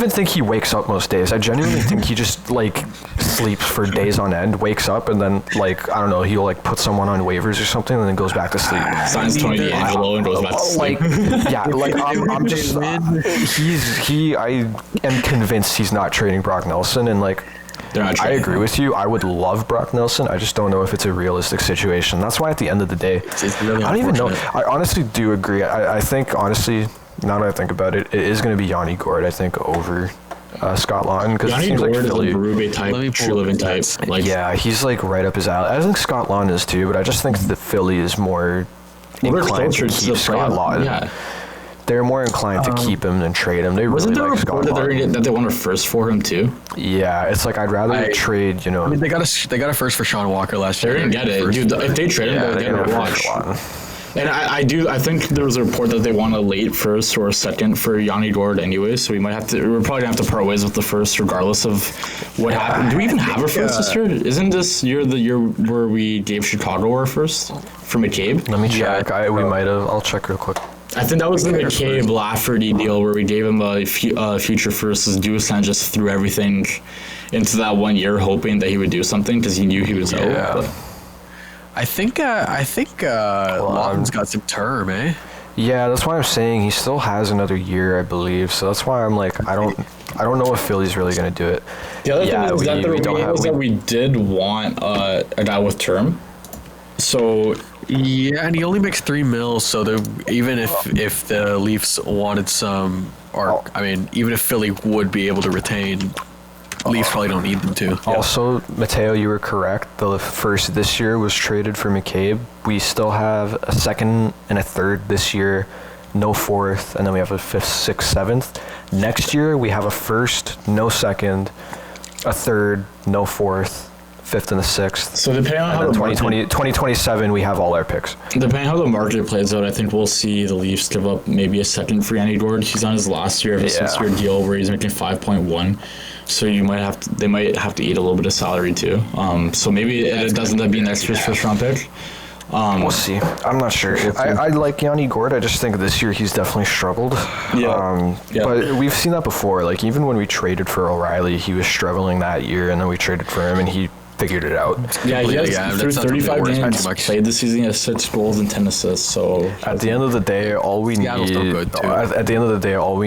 think he wakes up most days. I genuinely think he just like sleeps for days on end, wakes up, and then like I don't know, he'll like put someone on waivers or something, and then goes back to sleep. Signs Tony DeAngelo and goes back to sleep. I am convinced he's not trading Brock Nelson, and like. I agree with you. I would love Brock Nelson. I just don't know if it's a realistic situation. That's why at the end of the day, it's really I don't even know. I honestly do agree. I think, honestly, now that I think about it, it is going to be Yanni Gord, I think, over Scott Lawton. Because Yanni Gord is like Berube type, true living type. Yeah, he's like right up his alley. I think Scott Lawton is too, but I just think the Philly is more inclined to keep Scott Lawton. Yeah. They're more inclined to keep him than trade him. They wasn't really there a report that they want a first for him too? Yeah, it's like I'd rather trade. I mean, they got a first for Sean Walker last year. They didn't get it, dude. If they trade him, they'll get a wash. And I think there was a report that they want a late first or a second for Yanni Gourde anyway, so we're probably gonna have to part ways with the first regardless of what happened. Do we even have a first this year? Isn't this year the year where we gave Chicago our first for McCabe? Let me check. We might have. I'll check real quick. I think that was the McCabe Lafferty deal where we gave him a future first as Dusan just threw everything into that 1 year hoping that he would do something because he knew he was out. But. I think Lawton's got some term, eh? Yeah, that's why I'm saying he still has another year, I believe. So that's why I'm like, I don't know if Philly's really gonna do it. The other thing is that we did want a guy with term. So yeah, and he only makes $3 million. So even if the Leafs wanted some, or I mean, even if Philly would be able to retain, Leafs probably don't need them to. Also, Mateo, you were correct. The first this year was traded for McCabe. We still have a second and a third this year, no fourth, and then we have a fifth, sixth, seventh. Next year, we have a first, no second, a third, no fourth, fifth and a sixth. So depending on how 2027, we have all our picks. Depending on how the market plays out, I think we'll see the Leafs give up maybe a second for Yanni Gourde. He's on his last year of his 6-year deal where he's making 5.1. So they might have to eat a little bit of salary too. So maybe it doesn't end up being next year's first round pick. We'll see. I'm not sure. I like Yanni Gourde. I just think this year he's definitely struggled. But we've seen that before. Like even when we traded for O'Reilly, he was struggling that year, and then we traded for him, and he figured it out. Yeah, he has through 35 games played this season. He has 6 goals and 10 assists. So at the end of the day, all we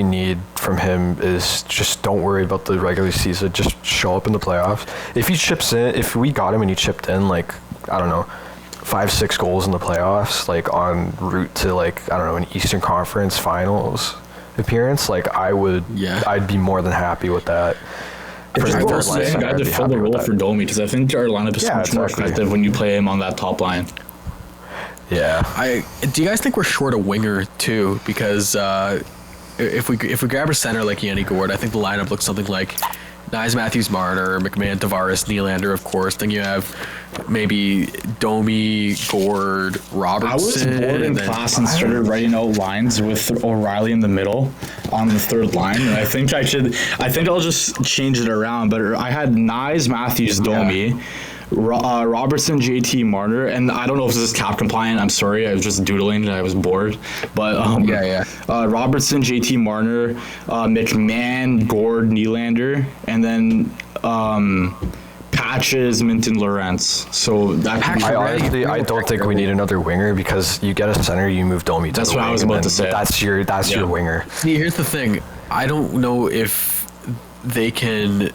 need from him is just don't worry about the regular season. Just show up in the playoffs. If he chips in, if we got him and he chipped in, like I don't know, 5-6 goals in the playoffs, like en route to like I don't know an Eastern Conference Finals appearance, like I'd be more than happy with that. I had to fill the role for Domi because I think our lineup is much more effective when you play him on that top line. Yeah. Do you guys think we're short a winger too? Because if we grab a center like Yanni Gourde, I think the lineup looks something like Nyes, Matthews, Marner, McMahon, Tavares, Nylander, of course. Then you have maybe Domi, Gourde, Robertson. I was bored in class and started writing out lines with O'Reilly in the middle on the third line, and I think I'll just change it around. But I had Nyes, Matthews, Domi. Robertson, JT, Marner, and I don't know if this is cap compliant. I'm sorry, I was just doodling and I was bored. But Robertson, JT, Marner, McMahon, Gourde, Nylander, and then Patches, Minton, Lawrence. So that I don't think we need another winger because you get a center, you move Domi. That's what I was about to say. That's your winger. See, here's the thing. I don't know if they can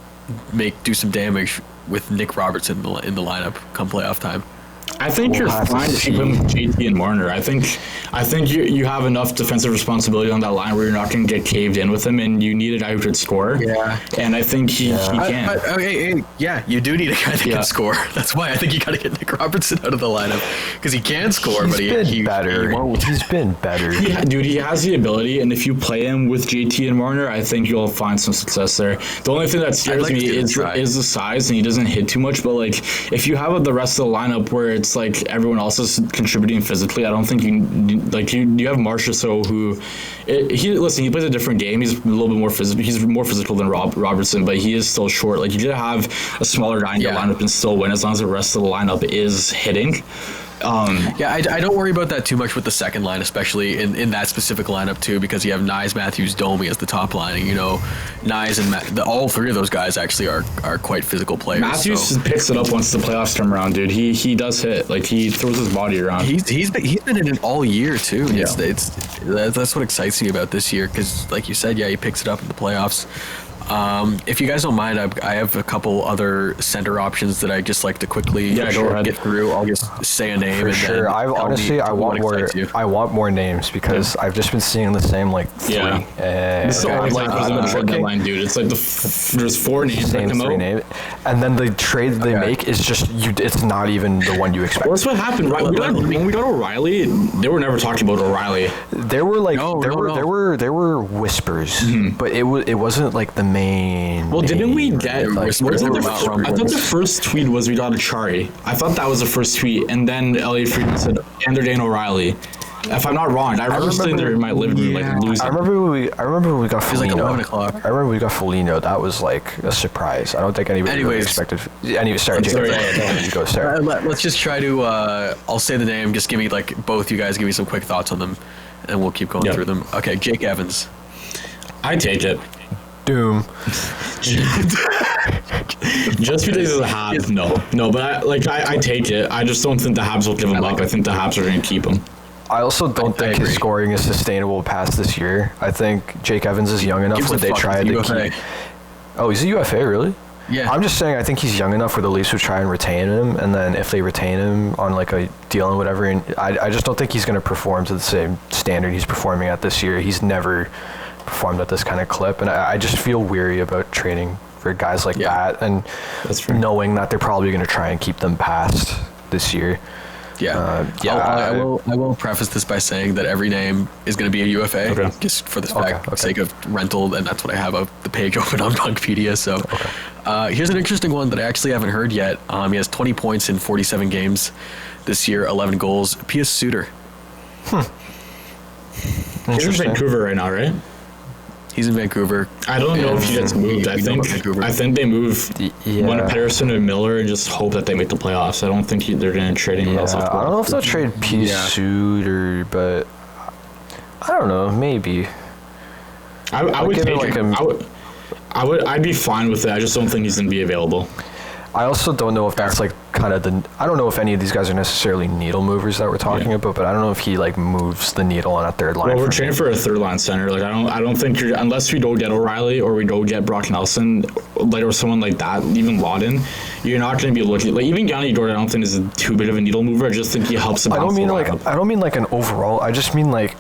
do some damage with Nick Robertson in the lineup come playoff time. I think you're fine to keep him with JT and Marner. I think you have enough defensive responsibility on that line where you're not going to get caved in with him, and you need a guy who could score. Yeah. And I think he can. You do need a guy that can score. That's why I think you got to get Nick Robertson out of the lineup because he can score, but he's been better. Yeah, dude, he has the ability, and if you play him with JT and Marner, I think you'll find some success there. The only thing that scares me is the size, and he doesn't hit too much. But like, if you have the rest of the lineup where it's like everyone else is contributing physically, I don't think you have Marchessault who he plays a different game. He's a little bit more physical. He's more physical than Robertson, but he is still short. Like you could have a smaller guy in your lineup and still win as long as the rest of the lineup is hitting. I don't worry about that too much with the second line, especially in that specific lineup too, because you have Nyes, Matthews, Domi as the top line, and Nyes and all three of those guys actually are quite physical players. Matthews picks it up once the playoffs come around, dude. He does hit, like he throws his body around. He's been in it all year too. Yeah. That's what excites me about this year, because like you said, he picks it up in the playoffs. If you guys don't mind, I have a couple other center options that I just like to quickly get through. I'll just say a name. For and sure. I want more names because I've just been seeing the same like 3. And this is on the trade deadline, dude. It's like there's 4 names that come out. And then the trade they make is just it's not even the one you expect. Well, that's what happened, right? When we got O'Reilly, they were never talking about O'Reilly. There were like there were whispers, but it wasn't like the main. Well, didn't we get? I thought the first tweet was we got Achari. I thought that was the first tweet, and then Elliot Friedman said Anderday and O'Reilly. If I'm not wrong, I remember sitting there in my living room, like, losing. I remember when we got It was like Foligno. 11 o'clock. I remember we got Foligno. That was like a surprise. I don't think anybody really Anyways. expected. Anyway, sorry, Jacob. You go, Sarah. Let's just try to. I'll say the name. Just give me both you guys give me some quick thoughts on them, and we'll keep going through them. Okay, Jake Evans. I take it. Doom. Just because he's a Habs, no. But I take it. I just don't think the Habs will give him up. I think the Habs are going to keep him. I also don't think his agree. scoring is sustainable past this year. I think Jake Evans is young enough Gives where a they fuck, try he's to UFA. keep. Oh, he's a UFA, really? Yeah. I'm just saying I think he's young enough where the Leafs would try and retain him, and then if they retain him on like a deal and whatever, and I just don't think he's going to perform to the same standard he's performing at this year. He's never performed at this kind of clip, and I just feel weary about trading for guys like that, and That's fair. knowing that they're probably going to try and keep them past this year. Yeah. I will preface this by saying that every name is going to be a UFA, just for the sake of rental, and that's what I have the page open on Punkpedia. So here's an interesting one that I actually haven't heard yet. He has 20 points in 47 games this year, 11 goals. Pius Suter. He's in Interesting. Vancouver right now, right? He's in Vancouver. I don't know if he gets moved. I think they move one Patterson and Miller and just hope that they make the playoffs. I don't think they're going to trade anyone else. I don't know if they'll trade Suter, but I don't know. Maybe. I would take him. I'd be fine with it. I just don't think he's going to be available. I also don't know if that's like kind of I don't know if any of these guys are necessarily needle movers that we're talking about, but I don't know if he like moves the needle on a third line. Well, we're trading for a third line center. Like I don't think unless we don't get O'Reilly or we don't get Brock Nelson, like or someone like that, even Lawton, you're not going to be looking like even Yanni Dort. I don't think is too big of a needle mover. I just think he helps. I don't mean like an overall. I just mean like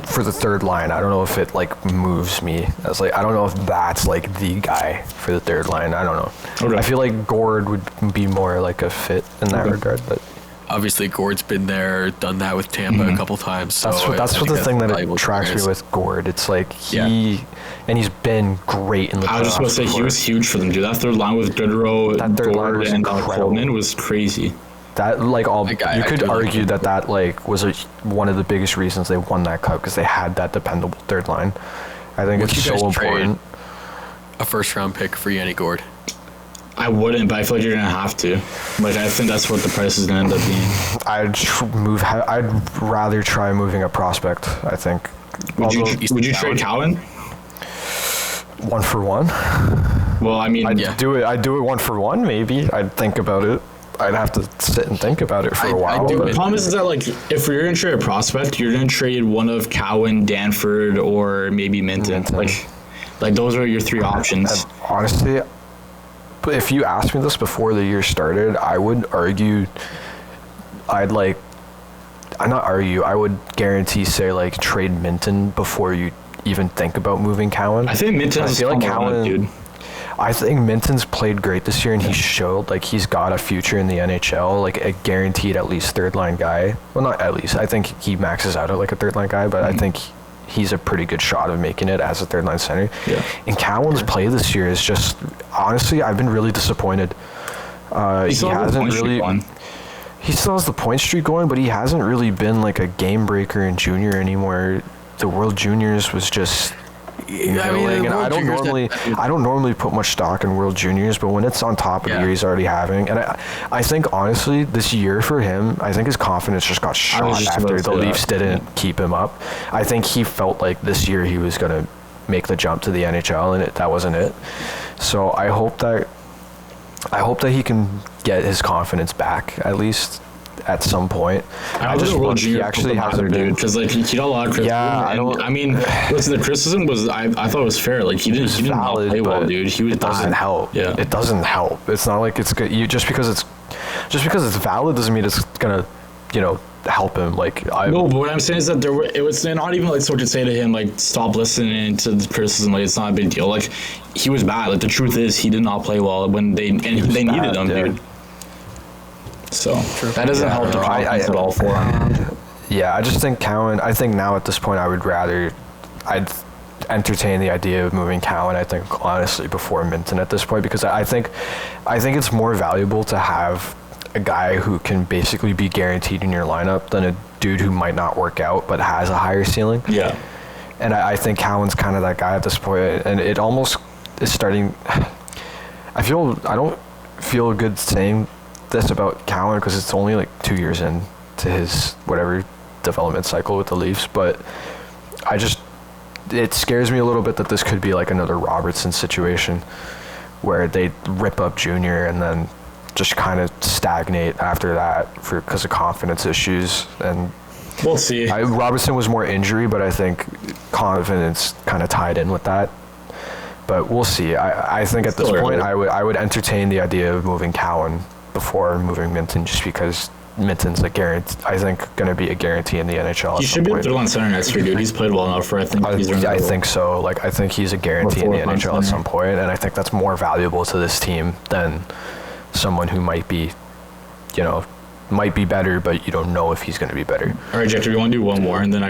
for the third line. I don't know if it like moves me as like I don't know if that's like the guy for the third line. I don't know. Okay. I feel like Gord would be more like a fit in that regard, but. Obviously, Gord's been there, done that with Tampa a couple times. So That's what the thing that attracts me with Gord. It's like he's been great in the playoffs. I was just going to say he was huge for them, dude. That third line with Goodrow, Gord, and Coleman was crazy. That you could argue that like was one of the biggest reasons they won that cup because they had that dependable third line. I think it's so important. A first round pick for Yanni Gord. I wouldn't, but I feel like you're gonna have to. Like I think that's what the price is gonna end up being. I'd rather try moving a prospect. I think. Would you trade Cowan? 1 for 1. Well, I mean, I'd do it 1 for 1. Maybe I'd think about it. I'd have to sit and think about it for a while. The problem is that like if you're gonna trade a prospect, you're gonna trade one of Cowan, Danford, or maybe Minton. Like those are your three options. And honestly, but if you asked me this before the year started, I would argue. I would guarantee say like trade Minton before you even think about moving Cowan. I think Minton's dude. I think Minton's played great this year, and he showed like he's got a future in the NHL, like a guaranteed at least third line guy. Well, not at least. I think he maxes out at like a third line guy, but I think he's a pretty good shot of making it as a third line center. Yeah. And Cowan's play this year is just honestly, I've been really disappointed. He hasn't really. He still has the point streak going, but he hasn't really been like a game breaker in junior anymore. The World Juniors was just. I don't normally put much stock in World Juniors, but when it's on top of the year he's already having, and I think honestly this year for him, I think his confidence just got shot after the Leafs didn't keep him up. I think he felt like this year he was gonna make the jump to the NHL, and that wasn't it. So I hope that he can get his confidence back at least at some point. I just want he actually has a dude because like he got a lot of criticism. Yeah, I mean, listen, the criticism was I thought it was fair. Like he didn't valid, play well, dude. It doesn't help. Yeah, it doesn't help. It's not like it's good. Just because it's valid doesn't mean it's gonna, help him. No, but what I'm saying is that it was not even like someone could say to him like stop listening to the criticism. Like it's not a big deal. Like he was bad. Like the truth is he did not play well when they needed him, dude. So that doesn't help the confidence at all for him. Yeah, I just think Cowan. I think now at this point, I'd entertain the idea of moving Cowan. I think honestly before Minton at this point because I think it's more valuable to have a guy who can basically be guaranteed in your lineup than a dude who might not work out but has a higher ceiling. Yeah. And I think Cowan's kind of that guy at this point, and it almost is starting. I don't feel good saying this about Cowan because it's only like 2 years in to his whatever development cycle with the Leafs, but it scares me a little bit that this could be like another Robertson situation where they rip up Junior and then just kind of stagnate after that because of confidence issues. And we'll see. Robertson was more injury, but I think confidence kind of tied in with that. But we'll see. I think at this point, I would entertain the idea of moving Cowan before moving Minton, just because Minton's a guarantee. I think going to be a guarantee in the NHL. He should be able to throw on center next year, dude. He's played well enough for. I think so. Like I think he's a guarantee in the NHL at some point, and I think that's more valuable to this team than someone who might be better, but you don't know if he's going to be better. All right, Jack, do we want to do one more? And then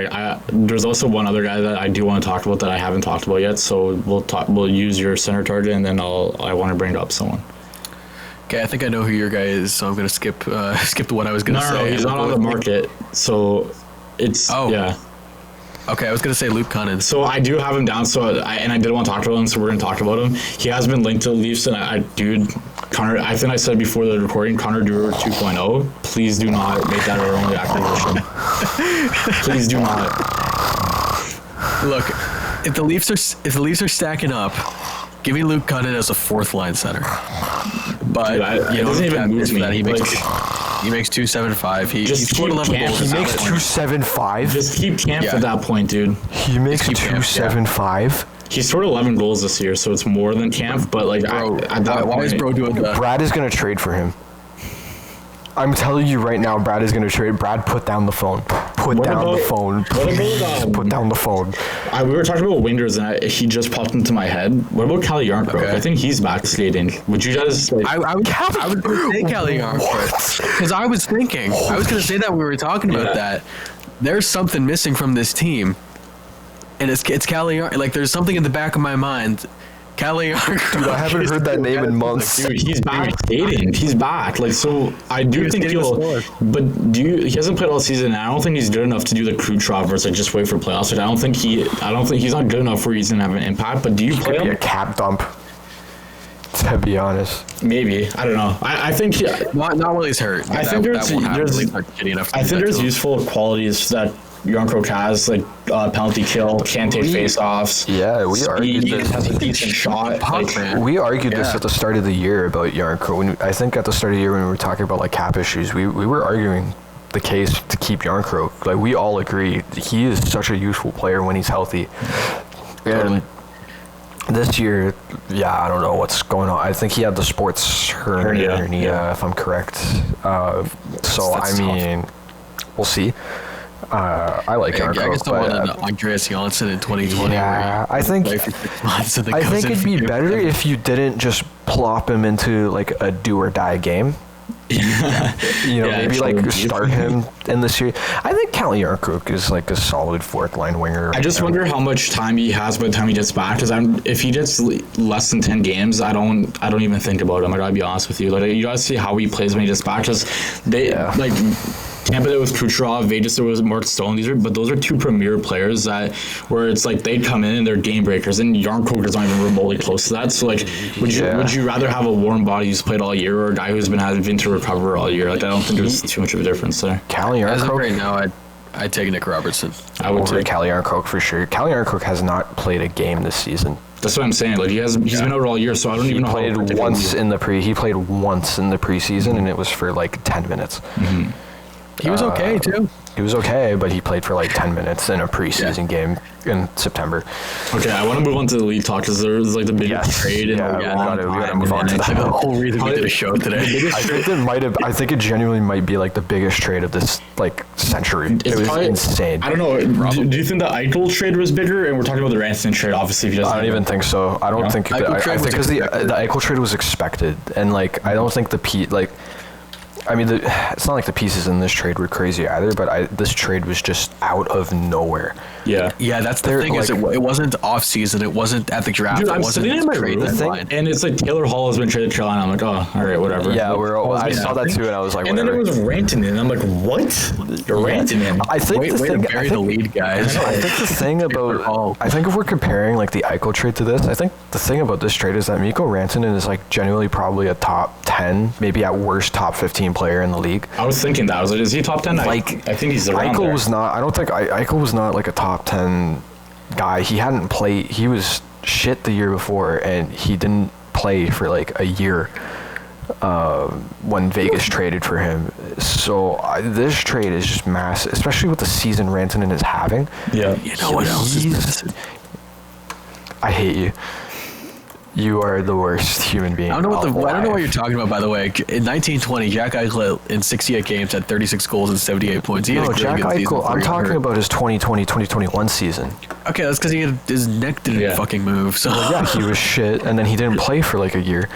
there's also one other guy that I do want to talk about that I haven't talked about yet. So we'll use your center target, and then I want to bring up someone. Okay, I think I know who your guy is, so I'm going to skip what I was going to say. No, he's not on the market, so it's yeah. Okay, I was going to say Luke Cunnin. So I do have him down, I did want to talk about him, so we're going to talk about him. He has been linked to the Leafs, and Connor, I think I said before the recording, Connor Dewar 2.0. Please do not make that our only acquisition. Please do not. Look, if the Leafs are stacking up, give me Luke Cunnin as a fourth line center. But dude, it doesn't even move me. He makes 275. He scored 11 goals. He makes 275. Just keep Camp at that point, dude. He makes 275. He scored 11 goals this year, so it's more than Camp. But like, why is Bro doing that? Brad is gonna trade for him. I'm telling you right now, Brad is gonna trade. Brad, put down the phone. Put down the phone. Put down the phone. We were talking about wingers, and he just popped into my head. What about Calle Yarncroke? Okay. I think he's back skating. Would you guys? I was going to say Calle Yarncroke because I was going to say that when we were talking about that. There's something missing from this team, and it's Calle Yarncroke. Like there's something in the back of my mind. Calle Yarncroke. Dude, I haven't heard that name in months. Dude, he's back skating. He's back. Like, so I do think but he hasn't played all season, and I don't think he's good enough to do the Kucherov versus like just wait for playoffs. Like, I don't think he's not good enough where he's gonna have an impact. But do you play him? Be a cap dump. To be honest, maybe I don't know. I think not while he's hurt. I think there's useful qualities that Yarncroke has, like penalty kill, can't take face-offs. Yeah, we argued this. Has a decent shot. We argued this at the start of the year about Yarncroke. I think at the start of the year when we were talking about like cap issues, we were arguing the case to keep Yarncroke. Like we all agree, he is such a useful player when he's healthy. And this year, I don't know what's going on. I think he had the sports hernia, if I'm correct. We'll see. I like Yarncroke. I guess the one in Andreas Janssen in 2020. Yeah, I think it'd be better if you didn't just plop him into like a do or die game. Maybe like start him in the series. I think Calle Yarncroke is like a solid fourth line winger. I just wonder how much time he has by the time he gets back. Because if he gets less than 10 games, I don't even think about him. I gotta be honest with you. Like you gotta see how he plays when he gets back. Because Tampa there was Kucherov, Vegas there was Mark Stone. Those are two premier players where it's like they come in and they're game breakers, and Yarncroke is not even remotely close to that. So like, would you rather have a warm body who's played all year or a guy who's been having to recover all year? Like I don't think there's too much of a difference there. Calle Yarncroke. As of right now, I'd take Nick Robertson. I would take Calle Yarncroke for sure. Calle Yarncroke has not played a game this season. That's what I'm saying. Like he's been out all year, so I don't even know how. He played once in the preseason, and it was for like 10 minutes. Mm-hmm. He was okay too. He was okay, but he played for like 10 minutes in a preseason game in September. Okay, I want to move on to the league talk because there's like the biggest trade. We gotta move on to that. Like the whole reason we did a show today. I think it genuinely might be like the biggest trade of this like century. It was insane. I don't know. Do you think the Eichel trade was bigger? And we're talking about the Rantanen trade, obviously. If I don't even think so. I don't think. I think because the Eichel trade was expected, and like I don't think I mean, it's not like the pieces in this trade were crazy either, but this trade was just out of nowhere. Yeah. Yeah, that's the thing, is it wasn't off season, it wasn't at the draft, Dude, it I'm wasn't sitting in my trade room, deadline. and it's like Taylor Hall has been traded to Carolina. I'm like, oh, all right, whatever. Yeah, like, I saw that too, and I was like, and whatever. then it was Rantanen. I'm like, what? Rantanen. I think Way to bury the lead, guys. I think the thing about I think if we're comparing like the Eichel trade to this, I think the thing about this trade is that Mikko Rantanen is like genuinely probably a top 10, maybe at worst top 15 player in the league. I was thinking that. I was like, is he top 10? Like, I think he's around Eichel there. was not. I don't think Eichel was not like a top 10 guy. He hadn't played. He was shit the year before, and he didn't play for like a year when Vegas traded for him. So this trade is just massive, especially with the season Rantanen is having. Yeah. You know what else is massive? I hate you. You are the worst human being. I don't know what alive. you're talking about, by the way. In 1920, Jack Eichel in 68 games had 36 goals and 78 points. He had a great Jack good season Eichel, I'm before he got talking hurt. about his 2020-2021 season. Okay, that's because his neck didn't fucking move. So Yeah, he was shit, and then he didn't play for like a year.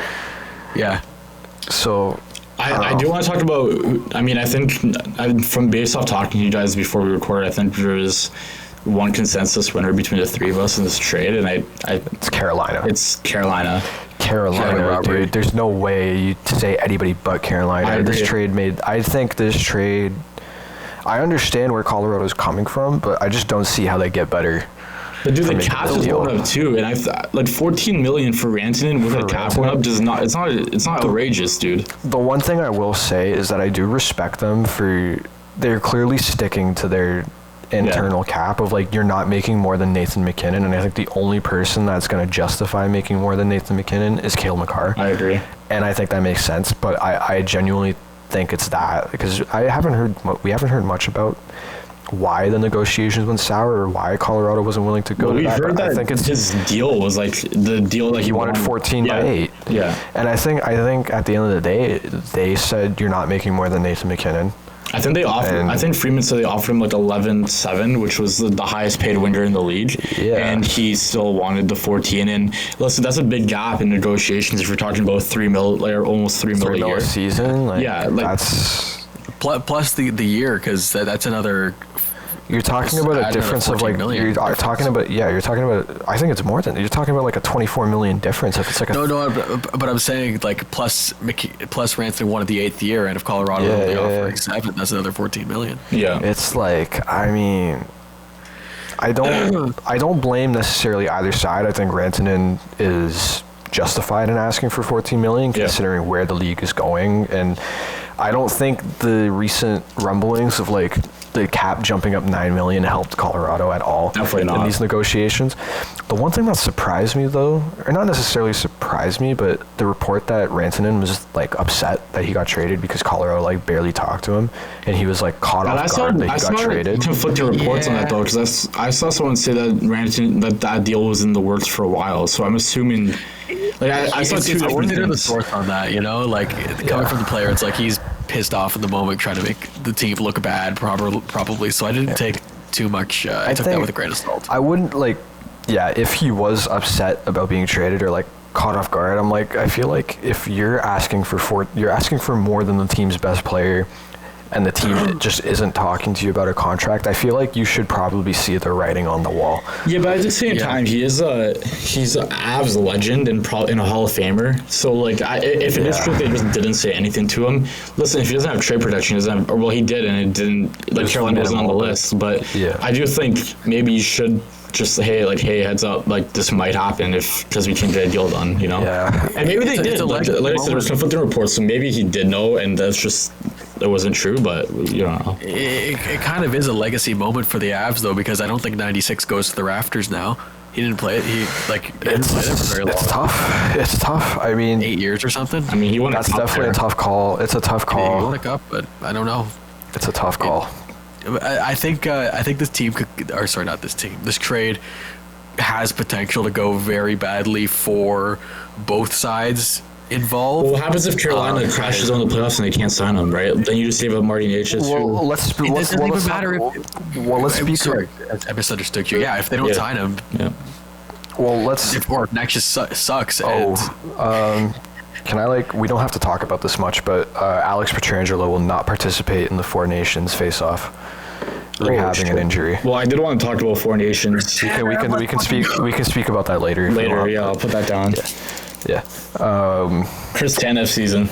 yeah. So I do want to talk about. I mean, I think from based off talking to you guys before we recorded, I think there's one consensus winner between the three of us in this trade, and it's Carolina. It's Carolina. Carolina, dude. There's no way you say anybody but Carolina. I This agree. trade made. I think this trade. I understand where Colorado's coming from, but I just don't see how they get better. But dude, the making cap this is deal. going up too, and like $14 million for Rantanen with a cap going up does not. It's not outrageous, dude. The one thing I will say is that I do respect them for. They're clearly sticking to their internal cap of like, you're not making more than Nathan McKinnon, and I think the only person that's going to justify making more than Nathan McKinnon is Cale Makar. I agree. And I think that makes sense, but I genuinely think it's that, because we haven't heard much about why the negotiations went sour or why Colorado wasn't willing to go Well, to we that. heard but I that think it's his deal was like the deal that he wanted 14 by 8. Yeah. And I think at the end of the day, they said you're not making more than Nathan McKinnon. I think they offered. And- I think Freeman said they offered him like 11.7, which was the highest paid winger in the league. Yeah. And he still wanted the 14. And listen, that's a big gap in negotiations if you're talking about $3 million or almost $3 million a year. a season, like, Yeah, like- that's. Plus the year, because that's another. You're talking about a Add difference another of like 14 million you're difference. talking about you're talking about I think it's more than you're talking about like a 24 million difference if it's like a No, but I'm saying like plus Rantanen wanted the 8th year, and if Colorado Yeah, only yeah, offering yeah. 7, that's another 14 million. Yeah. It's like, I mean, I don't blame necessarily either side. I think Rantanen is justified in asking for 14 million considering where the league is going, and I don't think the recent rumblings of like the cap jumping up 9 million helped Colorado at all. Definitely not. In these negotiations. The one thing that surprised me though, or not necessarily surprised me, but the report that Rantanen was like upset that he got traded because Colorado like barely talked to him, and he was like caught off guard that he got traded. conflicting reports on that though, because I saw someone say that Rantanen that deal was in the works for a while. So I'm assuming. Like I saw two I different wonder the things. source on that, you know, like coming from the player, it's like he's pissed off in the moment, trying to make the team look bad, probably. So I didn't take too much. I took that think with a grain of salt. I wouldn't like, yeah, if he was upset about being traded or like caught off guard, I'm like, I feel like if you're asking for more than the team's best player, and the team just isn't talking to you about a contract, I feel like you should probably see the writing on the wall. Yeah, but at the same time, he's a Avs legend and probably in a Hall of Famer. So like, if it is true they just didn't say anything to him, listen, if he doesn't have trade protection, he doesn't have, or well, he did, and it didn't. Like Carolina wasn't on the list, but I do think maybe you should just say hey, heads up, like this might happen because we can't get a deal done, you know. Yeah. And maybe they It's did. a Like legend I said, there was moment. conflicting reports, so maybe he did know, and that's just. It wasn't true, but you don't know. It kind of is a legacy moment for the Avs though, because I don't think 96 goes to the rafters now. He didn't play it. He didn't play there for very long. It's tough. I mean, 8 years or something. I mean, he won. that's a cup definitely there. a tough call. It's a tough Yeah, he call. won a cup, but I don't know. It's a tough call. I think this team could, or sorry, not this team. This trade has potential to go very badly for both sides involved. Well, what happens if Carolina crashes on the playoffs and they can't sign him, right? Then you just save up Marty Natchez. Well, let's It doesn't even matter let's speak. Sorry, I misunderstood you. Yeah, if they don't sign him, Yeah. Well, let's. or Natchez sucks. Oh, And we don't have to talk about this much, but Alex Pietrangelo will not participate in the Four Nations face-off, rehabbing an injury. Well, I did want to talk about Four Nations. We can speak about that later. Later, yeah, I'll put that down. Yeah. Chris Tanev season.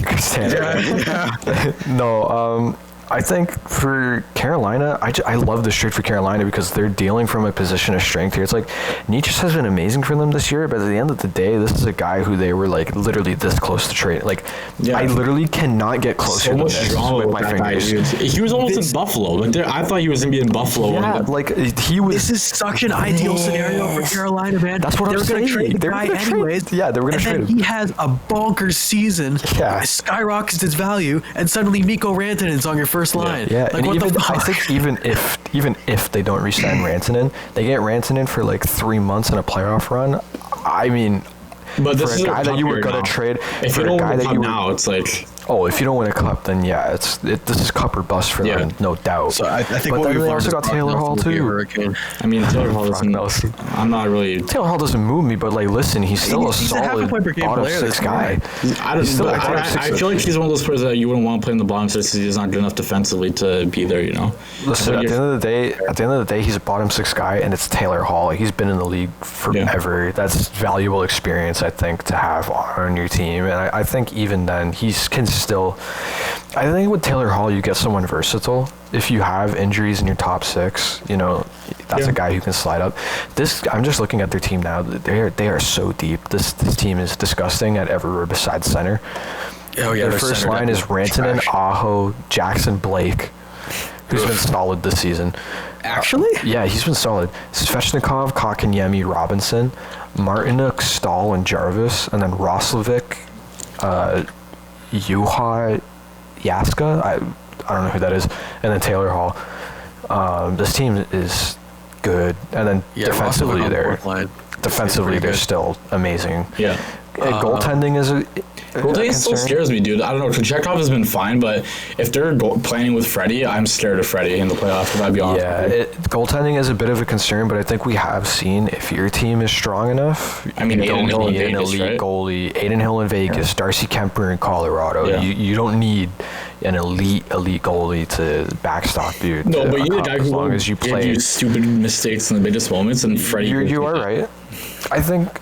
Chris Tanev. No, I think for Carolina, I love this trade for Carolina because they're dealing from a position of strength here. It's like Nietzsche has been amazing for them this year, but at the end of the day, this is a guy who they were like literally this close to trade. Like, I literally cannot get closer to this with my fingers. He was almost in Buffalo. Like, I thought he was gonna be in Buffalo. Yeah, like he was. This is such an ideal scenario for Carolina, man. That's what I'm saying. Trade the guy anyways. Yeah, they were gonna trade him. He has a bonkers season. Yeah, skyrockets his value, and suddenly Mikko Rantanen's on your first line. Yeah. Like, and what I think even if they don't re-sign Rantanen, they get Rantanen for like 3 months in a playoff run. I mean, but for a guy that you were gonna trade, if you don't win the cup now, it's like, oh, if you don't win a cup, then yeah, this is cup or bust for them, no doubt. So I think but what then we've they also got Taylor Hall too. I mean, Taylor Hall doesn't. I'm not really. Taylor Hall doesn't move me, but like, listen, he's still a solid bottom six guy. I feel like he's one of those players that you wouldn't want to play in the bottom six because he's not good enough defensively to be there. You know. Listen, at the end of the day, he's a bottom six guy, and it's Taylor Hall. Like, he's been in the league forever. Yeah. That's valuable experience, I think, to have on your team, and I think even then he can still. I think with Taylor Hall, you get someone versatile. If you have injuries in your top six, you know, that's a guy who can slide up. I'm just looking at their team now. They are so deep. This team is disgusting at everywhere besides center. Oh yeah, their first line is Rantanen, Aho, Jackson Blake, who's been solid this season. Actually? Yeah, he's been solid. Svechnikov, Kotkaniemi, Robinson, Martinuk, Stahl, and Jarvis, and then Roslovic, Juha Yaska, I don't know who that is, and then Taylor Hall. This team is good, and then defensively they're still amazing. Yeah. Goaltending is goaltending still scares me, dude. I don't know. Kochetkov has been fine, but if they're playing with Freddie, I'm scared of Freddie in the playoffs. If I'd be honest. Yeah, goaltending is a bit of a concern, but I think we have seen if your team is strong enough. I mean, you don't need an elite right? goalie. Aiden Hill in Vegas, Darcy Kemper in Colorado. Yeah. You don't need an elite goalie to backstop you. No, but you're the guy who won't give you stupid mistakes in the biggest moments, and Freddie. You are right. I think.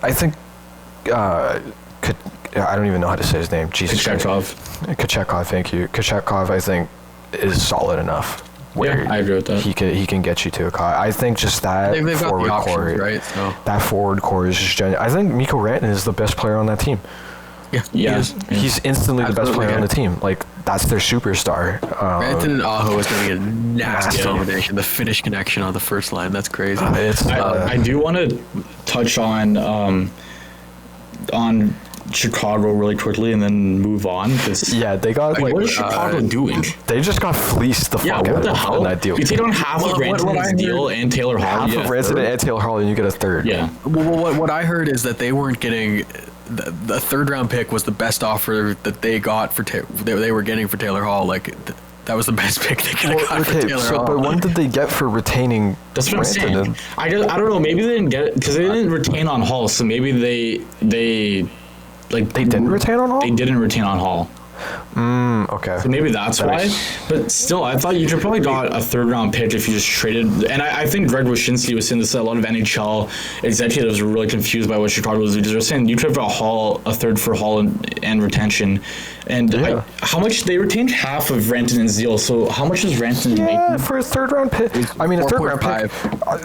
I don't even know how to say his name. Jesus Kochetkov, thank you. Kochetkov, I think, is solid enough. Where I agree with that. He can get you to a cut. I think just that forward core, right? So. That forward core is just genuine. I think Mikko Rantanen is the best player on that team. Yeah. He's instantly the best player on the team. Like, that's their superstar. Rantanen and Aho is going to get a nasty combination. The Finnish connection on the first line, that's crazy. I do want to touch on Chicago really quickly and then move on. They got what is Chicago doing? They just got fleeced the fuck out of that deal. You take on half of Rantanen's deal and Taylor Hall. Half of Rantanen and Taylor Hall, and you get a third. Yeah. Well, what I heard is that they weren't getting the third round pick was the best offer that they got for they were getting for Taylor Hall. Like. That was the best pick they could have got for Taylor Hall. But what did they get for retaining? That's what I'm saying. I don't know. Maybe they didn't get it because they didn't retain on Hall. So maybe they didn't retain on Hall. They didn't retain on Hall. Okay. So maybe that's why. But still, I thought you could probably got a third round pick if you just traded. And I think Greg Wyshynski was saying this. A lot of NHL executives were really confused by what Chicago was doing. They were saying you could have a third for Hall and retention. And how much they retained half of Rantanen's deal. So how much is Rantanen making? Yeah, for a third round pick. I mean, a third round pick.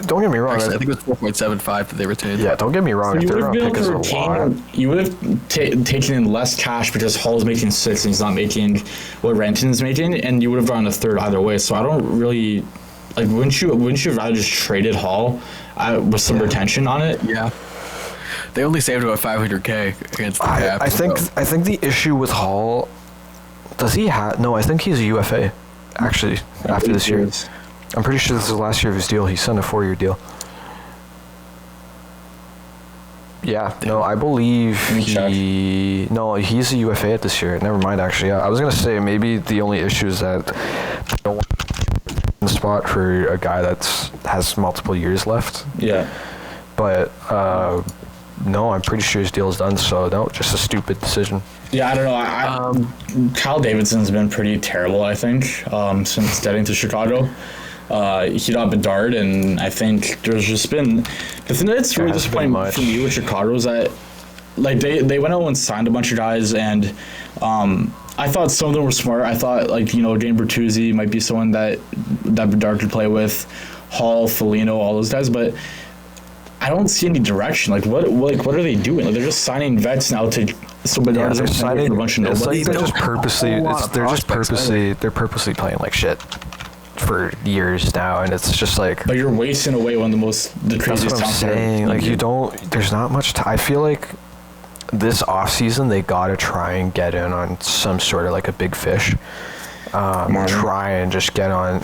Don't get me wrong. Actually, I think it was 4.75 that they retained. Yeah, don't get me wrong. So a third round pick is a lot. You would have taken in less cash because Hall is making 6 and he's not making what Rantanen's making, and you would have gotten a third either way. So I don't really wouldn't you rather just traded Hall with some retention on it? Yeah. They only saved about $500K against the cap. I think the issue with Hall, does he have? No, I think he's a UFA. Actually, after this year, I'm pretty sure this is the last year of his deal. He signed a 4-year deal. Yeah, no, I believe he's a UFA at this year. Never mind, actually. Yeah, I was gonna say maybe the only issue is that they don't want a spot for a guy that has multiple years left. Yeah, but no, I'm pretty sure his deal is done. So no, just a stupid decision. Yeah, I don't know. Kyle Davidson's been pretty terrible, I think, since getting to Chicago. He got Bedard, and I think there's just been the thing that's really disappointing for me with Chicago is that like they went out and signed a bunch of guys, and I thought some of them were smart. I thought Jane Bertuzzi might be someone that Bedard could play with, Hall, Foligno, all those guys, but I don't see any direction. What are they doing? Like, they're just signing vets now so Bedard they're signing a bunch of it's nobody. like they're purposely playing like shit for years now, and it's just like. But you're wasting away one of the craziest. That's what I'm saying. Like there's not much time. I feel like this off season they gotta try and get in on some sort of like a big fish. Try and just get on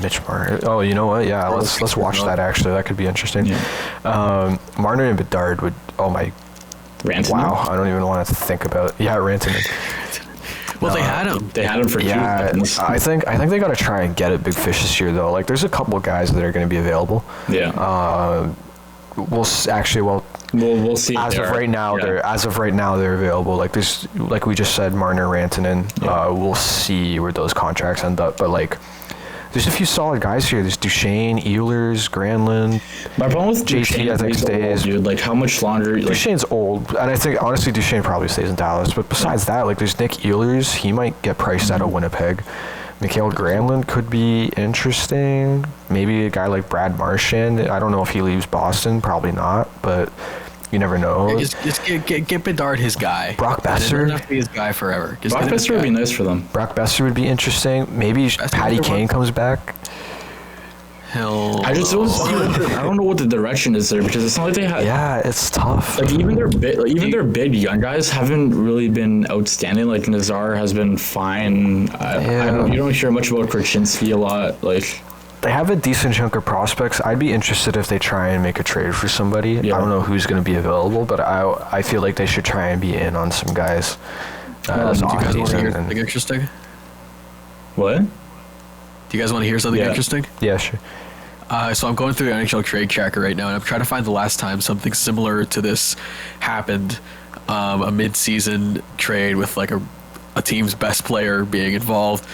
Mitch Marner. Oh, you know what? Yeah, let's watch that. Actually, that could be interesting. Yeah. Marner and Bedard would. Oh my. Rantanen? Wow, I don't even want to think about. Yeah, Rantanen. Well, they had him. They had him for 2 seconds. I think they got to try and get a big fish this year though. Like, there's a couple of guys that are going to be available. Yeah. We'll see. We'll see. As of right now, they're available. Like there's, like we just said, Marner, Rantanen. Yeah. We'll see where those contracts end up. But like, there's a few solid guys here. There's Duchesne, Ehlers, Granlund. My problem with JT, Duchesne, I think, stays. Dude, like how much longer? Duchesne's old, and I think honestly Duchesne probably stays in Dallas. But besides that, like there's Nick Ehlers. He might get priced out of Winnipeg. Mikael Granlund could be interesting. Maybe a guy like Brad Marchand. I don't know if he leaves Boston. Probably not, but you never know. Just get Bedard his guy. Brock Besser. Doesn't have to be his guy forever. Brock Besser would be nice for them. Brock Besser would be interesting. Maybe Patty Kane comes back. I just don't see. I don't know what the direction is there because it's not like they have. Yeah, it's tough. Like even their big young guys haven't really been outstanding. Like Nazar has been fine. You don't hear much about Krasinski a lot. Like they have a decent chunk of prospects. I'd be interested if they try and make a trade for somebody. Yeah. I don't know who's going to be available, but I feel like they should try and be in on some guys. Do you guys want to hear something interesting? What? Do you guys want to hear something interesting? Yeah, sure. So I'm going through the NHL trade tracker right now, and I'm trying to find the last time something similar to this happened. A mid-season trade with like a team's best player being involved.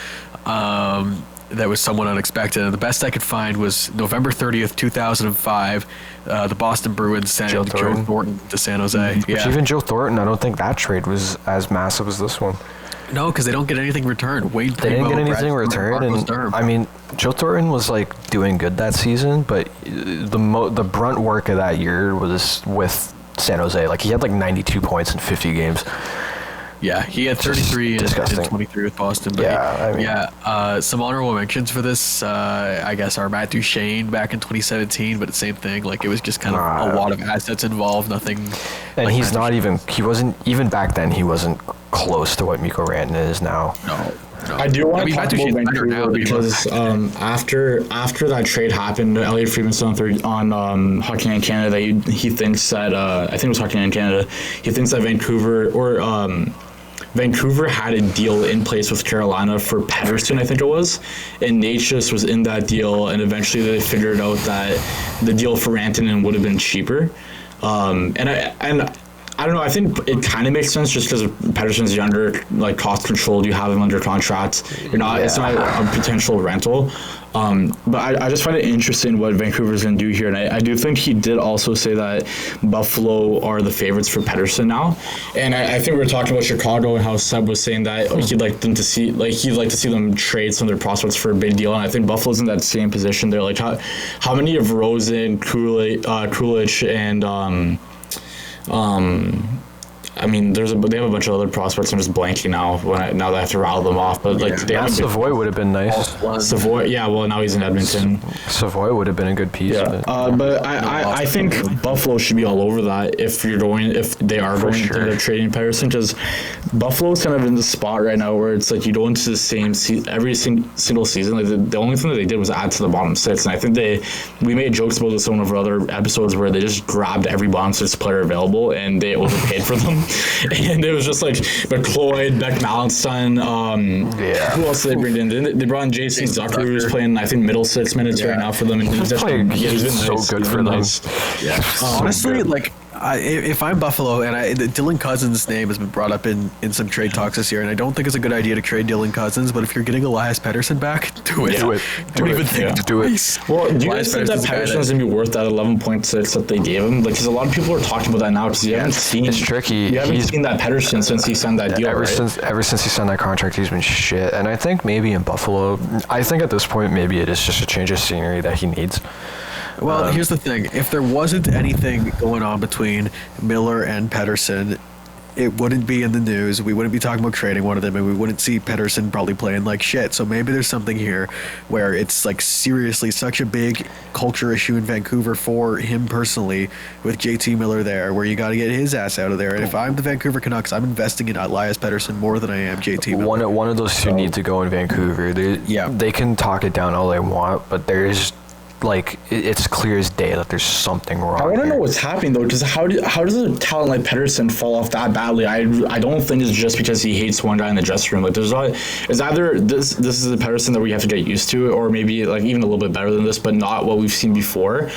That was somewhat unexpected. And the best I could find was November 30th, 2005. The Boston Bruins sent Joe Thornton to San Jose. Which even Joe Thornton, I don't think that trade was as massive as this one. No, because they don't get anything returned. They didn't get anything returned, and I mean, Joe Thornton was like doing good that season, but the brunt work of that year was with San Jose. Like he had like 92 points in 50 games. Yeah, he had 33 and 23 with Boston. But some honorable mentions for this, I guess, are Matt Duchesne back in 2017, but the same thing. Like, it was just kind of a lot of assets involved, nothing. And like he's not even, he wasn't, even back then, he wasn't close to what Mikko Rantanen is now. No. I do want to talk about Vancouver because after that trade happened, Elliot Friedman said on Hockey Night in Canada, he thinks that, I think it was Hockey Night in Canada, he thinks that Vancouver had a deal in place with Carolina for Pettersson, I think it was, and Natchez was in that deal, and eventually they figured out that the deal for Rantanen would have been cheaper. I don't know. I think it kind of makes sense just because Pettersson's younger, like cost controlled. You have him under contract. You're not. Yeah. It's not a potential rental. But I just find it interesting what Vancouver's going to do here, and I do think he did also say that Buffalo are the favorites for Pettersson now. And I think we were talking about Chicago and how Seb was saying that he'd like to see them trade some of their prospects for a big deal. And I think Buffalo's in that same position. They're like, how many of Rosen, Kulich, and I mean, they have a bunch of other prospects. I'm just blanking now now that I have to rattle them off. But like, Savoy would have been nice. Savoy, yeah. Well, now he's in Edmonton. Savoy would have been a good piece. Yeah. But I think Buffalo should be all over that if they are going to trading Pettersson, because Buffalo's kind of in the spot right now where it's like you go into the same every single season. Like the only thing that they did was add to the bottom six, and I think we made jokes about this on one of our other episodes where they just grabbed every bottom six player available and they overpaid for them. And it was just like McLeod, Beck Mallinson, who else did they bring in? They brought in Jason Zucker, who's playing, I think, middle 6 minutes right now for them. And he's been so good for them. Yeah. Honestly, like, If I'm Buffalo, and Dylan Cousins' name has been brought up in some trade talks this year, and I don't think it's a good idea to trade Dylan Cousins, but if you're getting Elias Pettersson back, do it. Do it. Don't even think Do it. twice. Well, do you guys think that Pettersson's the guy Pettersson's going to be worth that 11.6 that they gave him? Like, because a lot of people are talking about that now because you haven't seen. It's tricky. You haven't seen that Pettersson since he signed that deal, Ever right? since he signed that contract, he's been shit. And I think maybe in Buffalo, I think at this point maybe it is just a change of scenery that he needs. Well, here's the thing. If there wasn't anything going on between Miller and Pettersson, it wouldn't be in the news. We wouldn't be talking about trading one of them, and we wouldn't see Pettersson probably playing like shit. So maybe there's something here where it's like seriously such a big culture issue in Vancouver for him personally with JT Miller there, where you got to get his ass out of there. And if I'm the Vancouver Canucks, I'm investing in Elias Pettersson more than I am JT Miller. One of those two need to go in Vancouver. They can talk it down all they want, but there's like it's clear as day that there's something wrong. I want to know what's happening though, because how does a talent like Pettersson fall off that badly? I don't think it's just because he hates one guy in the dressing room. Like it's either this is the Pettersson that we have to get used to, or maybe like even a little bit better than this, but not what we've seen before.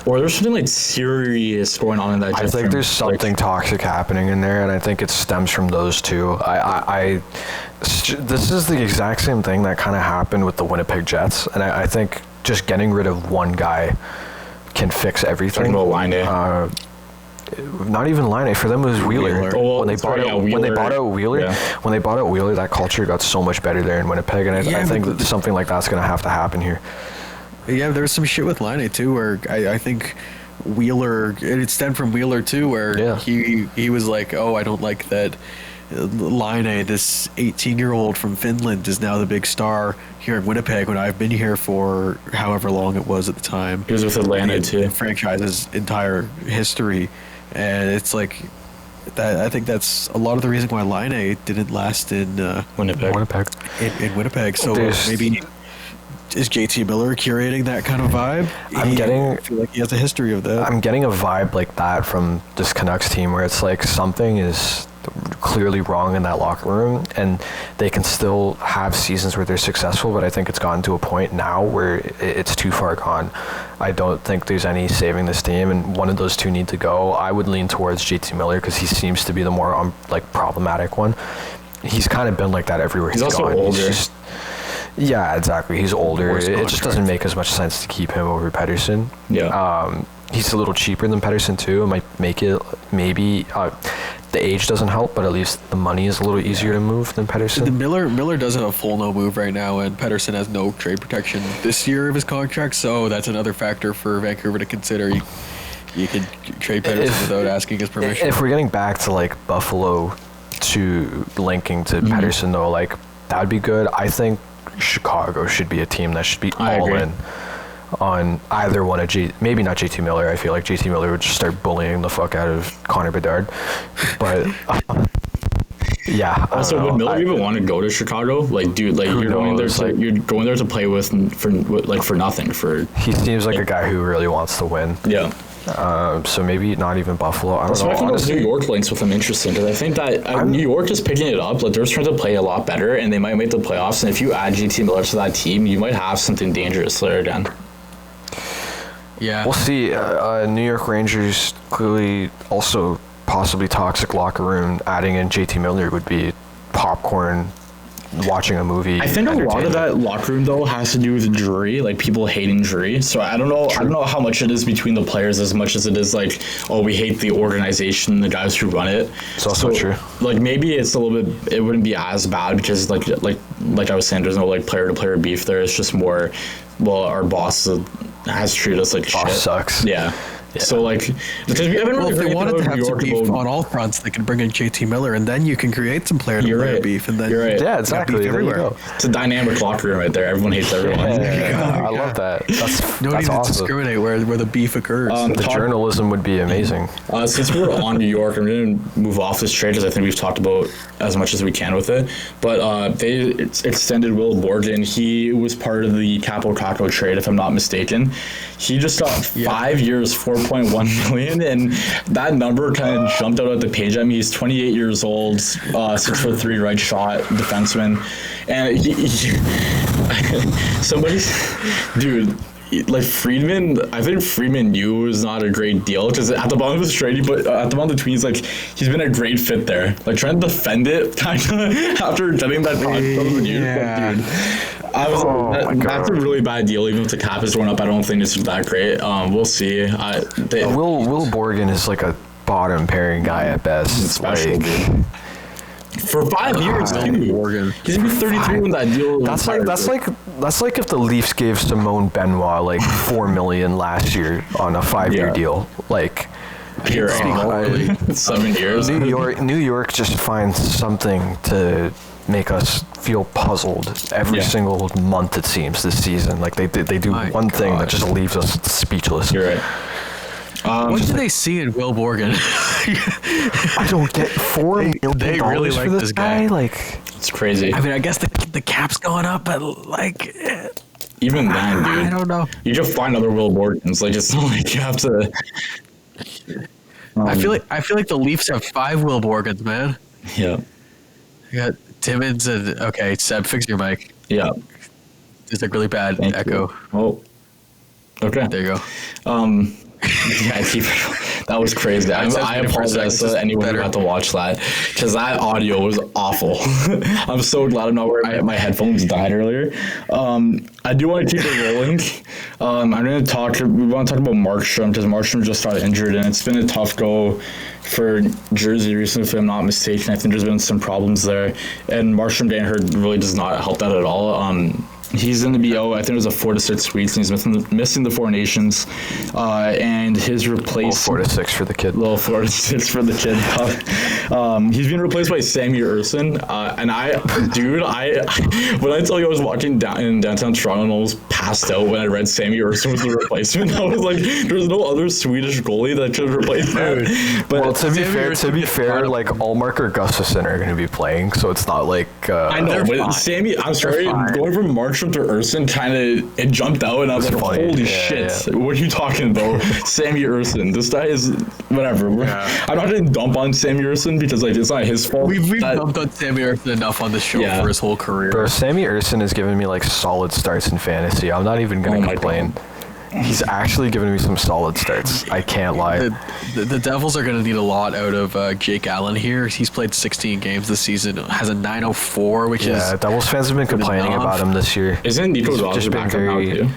Or there's something like serious going on in that dressing room. I think there's something toxic happening in there, and I think it stems from those two. This is the exact same thing that kind of happened with the Winnipeg Jets, and I think just getting rid of one guy can fix everything. Talking about Line not even Line for them it was Wheeler. Oh, when they bought out Wheeler, that culture got so much better there in Winnipeg, and I think that something like that's going to have to happen here. Yeah, there was some shit with Line too, where I think Wheeler, it stemmed from Wheeler too, where he was like, oh, I don't like that Line, this 18-year-old from Finland is now the big star here in Winnipeg when I've been here for however long it was at the time. He was with Atlanta too. The franchise's entire history, and it's like that. I think that's a lot of the reason why Line didn't last in Winnipeg. In Winnipeg, so maybe. Is JT Miller curating that kind of vibe? I feel like he has a history of that. I'm getting a vibe like that from this Canucks team where it's like something is clearly wrong in that locker room, and they can still have seasons where they're successful, but I think it's gotten to a point now where it's too far gone. I don't think there's any saving this team, and one of those two need to go. I would lean towards JT Miller because he seems to be the more problematic one. He's kind of been like that everywhere he's also gone. Older. Yeah, exactly. He's older. It just doesn't make as much sense to keep him over Pettersson. Yeah. He's a little cheaper than Pettersson too. It might make it maybe the age doesn't help, but at least the money is a little easier to move than Pettersson. Miller does have a full no move right now, and Pettersson has no trade protection this year of his contract, so that's another factor for Vancouver to consider. You could trade Pettersson without asking his permission. If we're getting back to like Buffalo to linking to Pettersson though, like that would be good. I think Chicago should be a team that should be all in on either one of maybe not JT Miller. I feel like JT Miller would just start bullying the fuck out of Connor Bedard, but yeah. Also, would Miller even want to go to Chicago? Like, dude, like you're going there to play with for nothing. He seems like a guy who really wants to win. Yeah. So maybe not even Buffalo. I don't know. I think those New York links with them interesting because I think that New York is picking it up. Like they're trying to play a lot better, and they might make the playoffs. And if you add JT Miller to that team, you might have something dangerous there again. Yeah, we'll see. New York Rangers clearly also possibly toxic locker room. Adding in JT Miller would be popcorn. Watching a movie. I think a lot of that locker room though has to do with Drury, like people hating Drury. So I don't know. True. I don't know how much it is between the players as much as it is like, oh, we hate the organization, the guys who run it. It's also true. Like maybe it's a little bit. It wouldn't be as bad because like I was saying, there's no like player to player beef there. It's just more. Well, our boss has treated us like boss shit. Sucks. Yeah. So like, because we haven't really if they wanted to have some beef about, on all fronts, they can bring in JT Miller, and then you can create some player-to-player beef, and then yeah, exactly. Beef everywhere. It's a dynamic locker room right there. Everyone hates everyone. I love that. That's no need to awesome. Discriminate where the beef occurs. The journalism would be amazing. Since we're on New York, I'm going to move off this trade because I think we've talked about as much as we can with it. But they extended Will Borgen. He was part of the Capo Caco trade, if I'm not mistaken. He just got 5 years, $4.1 million. And that number kind of jumped out at the page at me. He's 28 years old, 6'3" right shot defenseman, and he somebody, dude. like Friedman. I think Friedman knew it was not a great deal because at the bottom of his trade, but at the bottom of the tweet, he's like, he's been a great fit there. Like trying to defend it, kind of after getting that contract. Yeah. That's a really bad deal. Even if the cap is going up, I don't think it's that great. We'll see. Will Borgen is like a bottom pairing guy at best. Special, dude. For 5 years, too. He's gonna be 33 when that deal. That's like if the Leafs gave Simone Benoit like $4 million last year on a 5-year deal. Like, here, 7 years. New York just finds something to make us feel puzzled every single month, it seems, this season. Like they do one thing that just leaves us speechless. You're right. What do they see in Will Borgen? I don't get $4 million they really like for this guy. Like, it's crazy. I mean, I guess the cap's going up, but like, even then, dude, I don't know. You just find other Will Borgens. Like it's not like you have to. I feel like the Leafs have 5 Will Borgens, man. Yeah. You got Timmins and Seb, fix your mic. Yeah. It's like really bad Thank echo. You. Oh. Okay. There you go. That was crazy. I apologize to anyone who had to watch that because that audio was awful. I'm so glad I'm not wearing my headphones died earlier. I do want to keep it rolling. We want to talk about Markstrom because Markstrom just got injured and it's been a tough go for Jersey recently, if I'm not mistaken. I think there's been some problems there, and Markstrom getting hurt really does not help that at all. He's in the BO. I think it was a 4 to 6 weeks, and he's missing the 4 nations. And his replacement. 4 to 6 for the kid. Little 4 to 6 for the kid. He's being replaced by Sammy Urson. And when I tell you I was walking down in downtown Toronto and almost passed out when I read Sammy Urson was the replacement. I was like, there's no other Swedish goalie that could replace that. But well, to be fair, like Allmark or Gustafsson are going to be playing, so it's not like. I know, but Sammy, I'm sorry, going from Markstrom to Urson it jumped out and I was like, holy shit, what are you talking about? Sammy Urson, this guy is whatever. I'm not going to dump on Sammy Urson because like it's not his fault. We've dumped on Sammy Urson enough on the show for his whole career. Bro, Sammy Urson has given me like solid starts in fantasy. I'm not even going to complain. He's actually given me some solid starts. I can't lie. The Devils are going to need a lot out of Jake Allen here. He's played 16 games this season, has a 904, which is... Yeah, Devils fans have been complaining about him this year. Isn't Nico Daws back now too?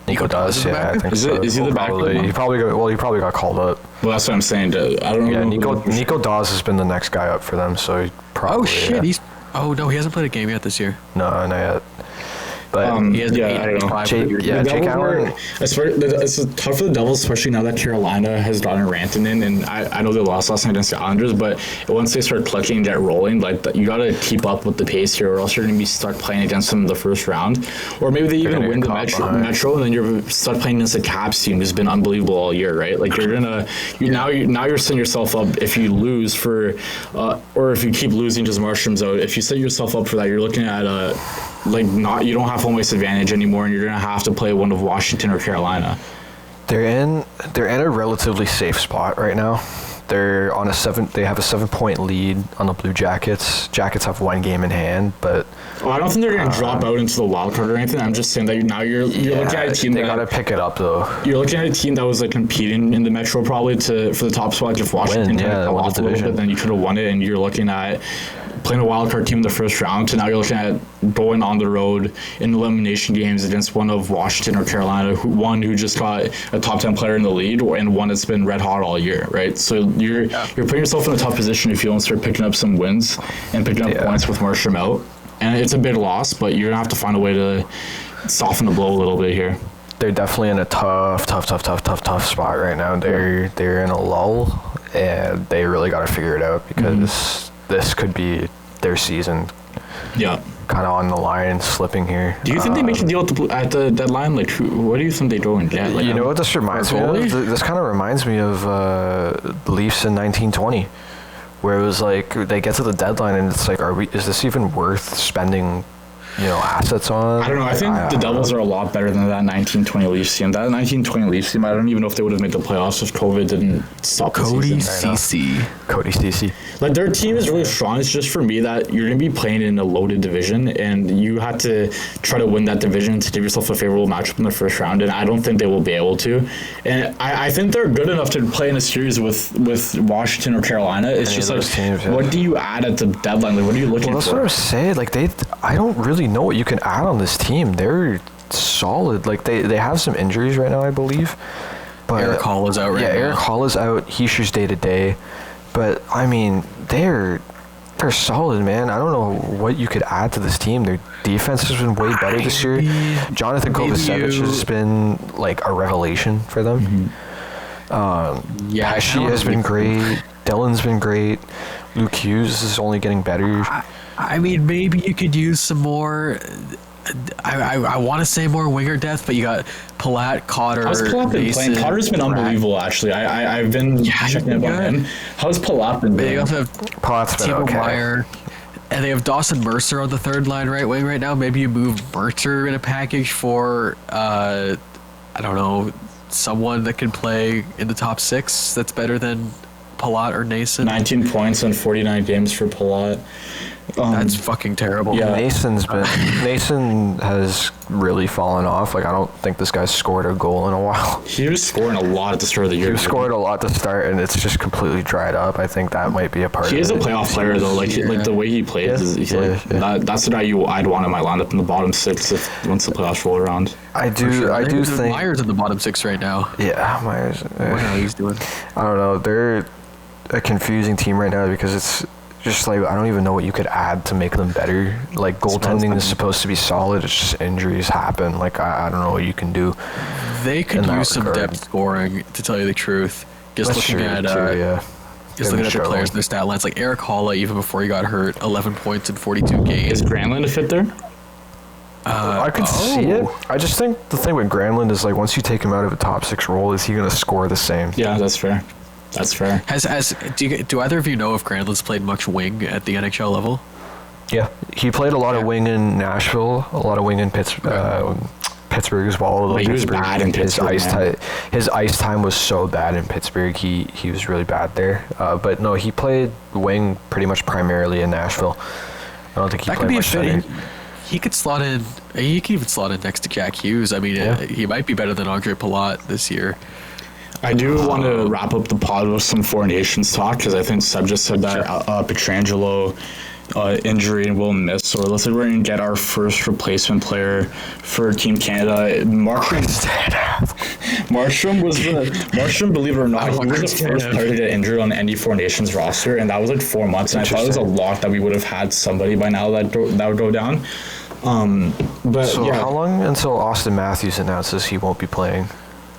Nico Daws, yeah, I think so. Is he the backup? He probably got called up. Well, that's what I'm saying. I don't know. Yeah, Nico Daws has been the next guy up for them, so he probably... Oh, shit, Oh, no, he hasn't played a game yet this year. No, not yet. But he has Jake Allen. It's tough for the Devils, especially now that Carolina has gotten Rantanen, and I know they lost last night against the Islanders, but once they start clicking and get rolling, like you got to keep up with the pace here, or else you're going to be stuck playing against them in the first round, or maybe they even win the Metro, and then you're stuck playing against the Caps team who's been unbelievable all year, right? Like now you're setting yourself up if you lose for, or if you keep losing because Markstrom's out. If you set yourself up for that, you're looking at you don't have home ice advantage anymore, and you're gonna have to play one of Washington or Carolina. They're in a relatively safe spot right now. They're on they have a 7-point lead on the Blue Jackets. Jackets have 1 game in hand, but I don't think they're gonna drop out into the wild card or anything. I'm just saying that now you're looking at a team they gotta pick it up though. You're looking at a team that was like competing in the Metro probably for the top spot. If Washington fell off a little bit, then you could have won it, and you're looking at playing a wild card team in the first round to now you're looking at going on the road in elimination games against one of Washington or Carolina, one who just got a top 10 player in the league, and one that's been red hot all year, right? So you're putting yourself in a tough position if you don't start picking up some wins and picking up points with Markstrom out. And it's a big loss, but you're gonna have to find a way to soften the blow a little bit here. They're definitely in a tough spot right now. They're in a lull, and they really got to figure it out because this could be their season. Yeah, kind of on the line, slipping here. Do you think they make a deal at the deadline? Like, what do you think they go and get? Like, you know what this reminds me of? This kind of reminds me of the Leafs in 1920, where it was like they get to the deadline and it's like, is this even worth spending assets on. I don't know. I think the Devils are a lot better than that 1920 Leafs team. That 1920 Leafs team, I don't even know if they would have made the playoffs if COVID didn't stop the Cody season. Ceci. Like, their team is really strong. It's just for me that you're going to be playing in a loaded division, and you have to try to win that division to give yourself a favorable matchup in the first round, and I don't think they will be able to. And I think they're good enough to play in a series with Washington or Carolina. It's just like, teams, yeah. what do you add at the deadline? Like, what are you looking Well, that's for? what I'm saying. Like, I don't really know what you can add on this team. They're solid. Like, they have some injuries right now, I believe. But Eric Hall is out right now. Yeah, Eric Hall is out. Heischer's day to day. But I mean, they're solid, man. I don't know what you could add to this team. Their defense has been way better this year. Jonathan Kovacevic has been like a revelation for them. Pesci has been great. Dylan's been great. Luke Hughes is only getting better. I mean, maybe you could use some more. I want to say more winger depth, but you got Palat, Cotter, How's Palat been playing? Cotter's been unbelievable, actually. I've been checking up on him. How's Palat been They doing? also have Palat's been Timo okay. Meier, and they have Dawson Mercer on the third line right wing right now. Maybe you move Mercer in a package for, I don't know, someone that can play in the top six that's better than Palat or Nason. 19 points in 49 games for Palat. That's fucking terrible. Yeah. Nason has really fallen off. Like, I don't think this guy's scored a goal in a while. He was scoring a lot at the start of the year. He scored a lot to start, and it's just completely dried up. I think that might be a part of it. He is a playoff player, though. Like the way he plays, he's that's the guy I'd want in my lineup in the bottom six once the playoffs roll around. I do think Myers in the bottom six right now. Yeah, Myers. What the hell he's doing? I don't know. They're a confusing team right now because it's just like I don't even know what you could add to make them better. Like, goaltending is supposed to be solid. It's just injuries happen. Like, I don't know what you can do. They could in that use some regard. depth scoring, to tell you the truth. Just That's looking true, at too, yeah. just looking at the players, their stat lines, like Eric Holla, even before he got hurt, 11 points in 42 games. Is Granlund a fit there? I could see it. I just think the thing with Granlund is, like, once you take him out of a top six role, is he going to score the same? Yeah, that's fair. That's fair. Do either of you know if Granlund's played much wing at the NHL level? Yeah. He played a lot of wing in Nashville, a lot of wing in Pittsburgh as well. But he was bad in Pittsburgh, His ice time was so bad in Pittsburgh. He was really bad there. But no, he played wing pretty much primarily in Nashville. I don't think he played much center. He could slot in. He could even slot in next to Jack Hughes. I mean, he might be better than Andre Palat this year. I do want to wrap up the pod with some Foreign Nations talk because I think Seb just said that Pietrangelo injury and will miss. So let's say we're going to get our first replacement player for Team Canada. Markstrom, believe it or not, he was the first player to get injured on any Foreign Nations roster, and that was like 4 months. And I thought it was a lot that we would have had somebody by now that would go down. But So yeah. how long until Austin Matthews announces he won't be playing?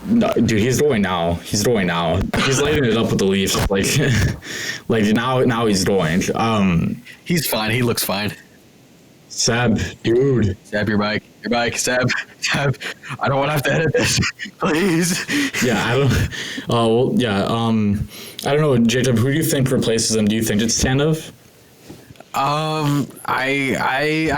No, dude, he's going now. He's lighting it up with the Leafs. Like now he's going. He's fine. He looks fine. Seb, dude. Seb, your mic, Seb. I don't want to have to edit this, please. Yeah, I don't. Well, yeah. I don't know, Jacob. Who do you think replaces him? Do you think it's Tanev? I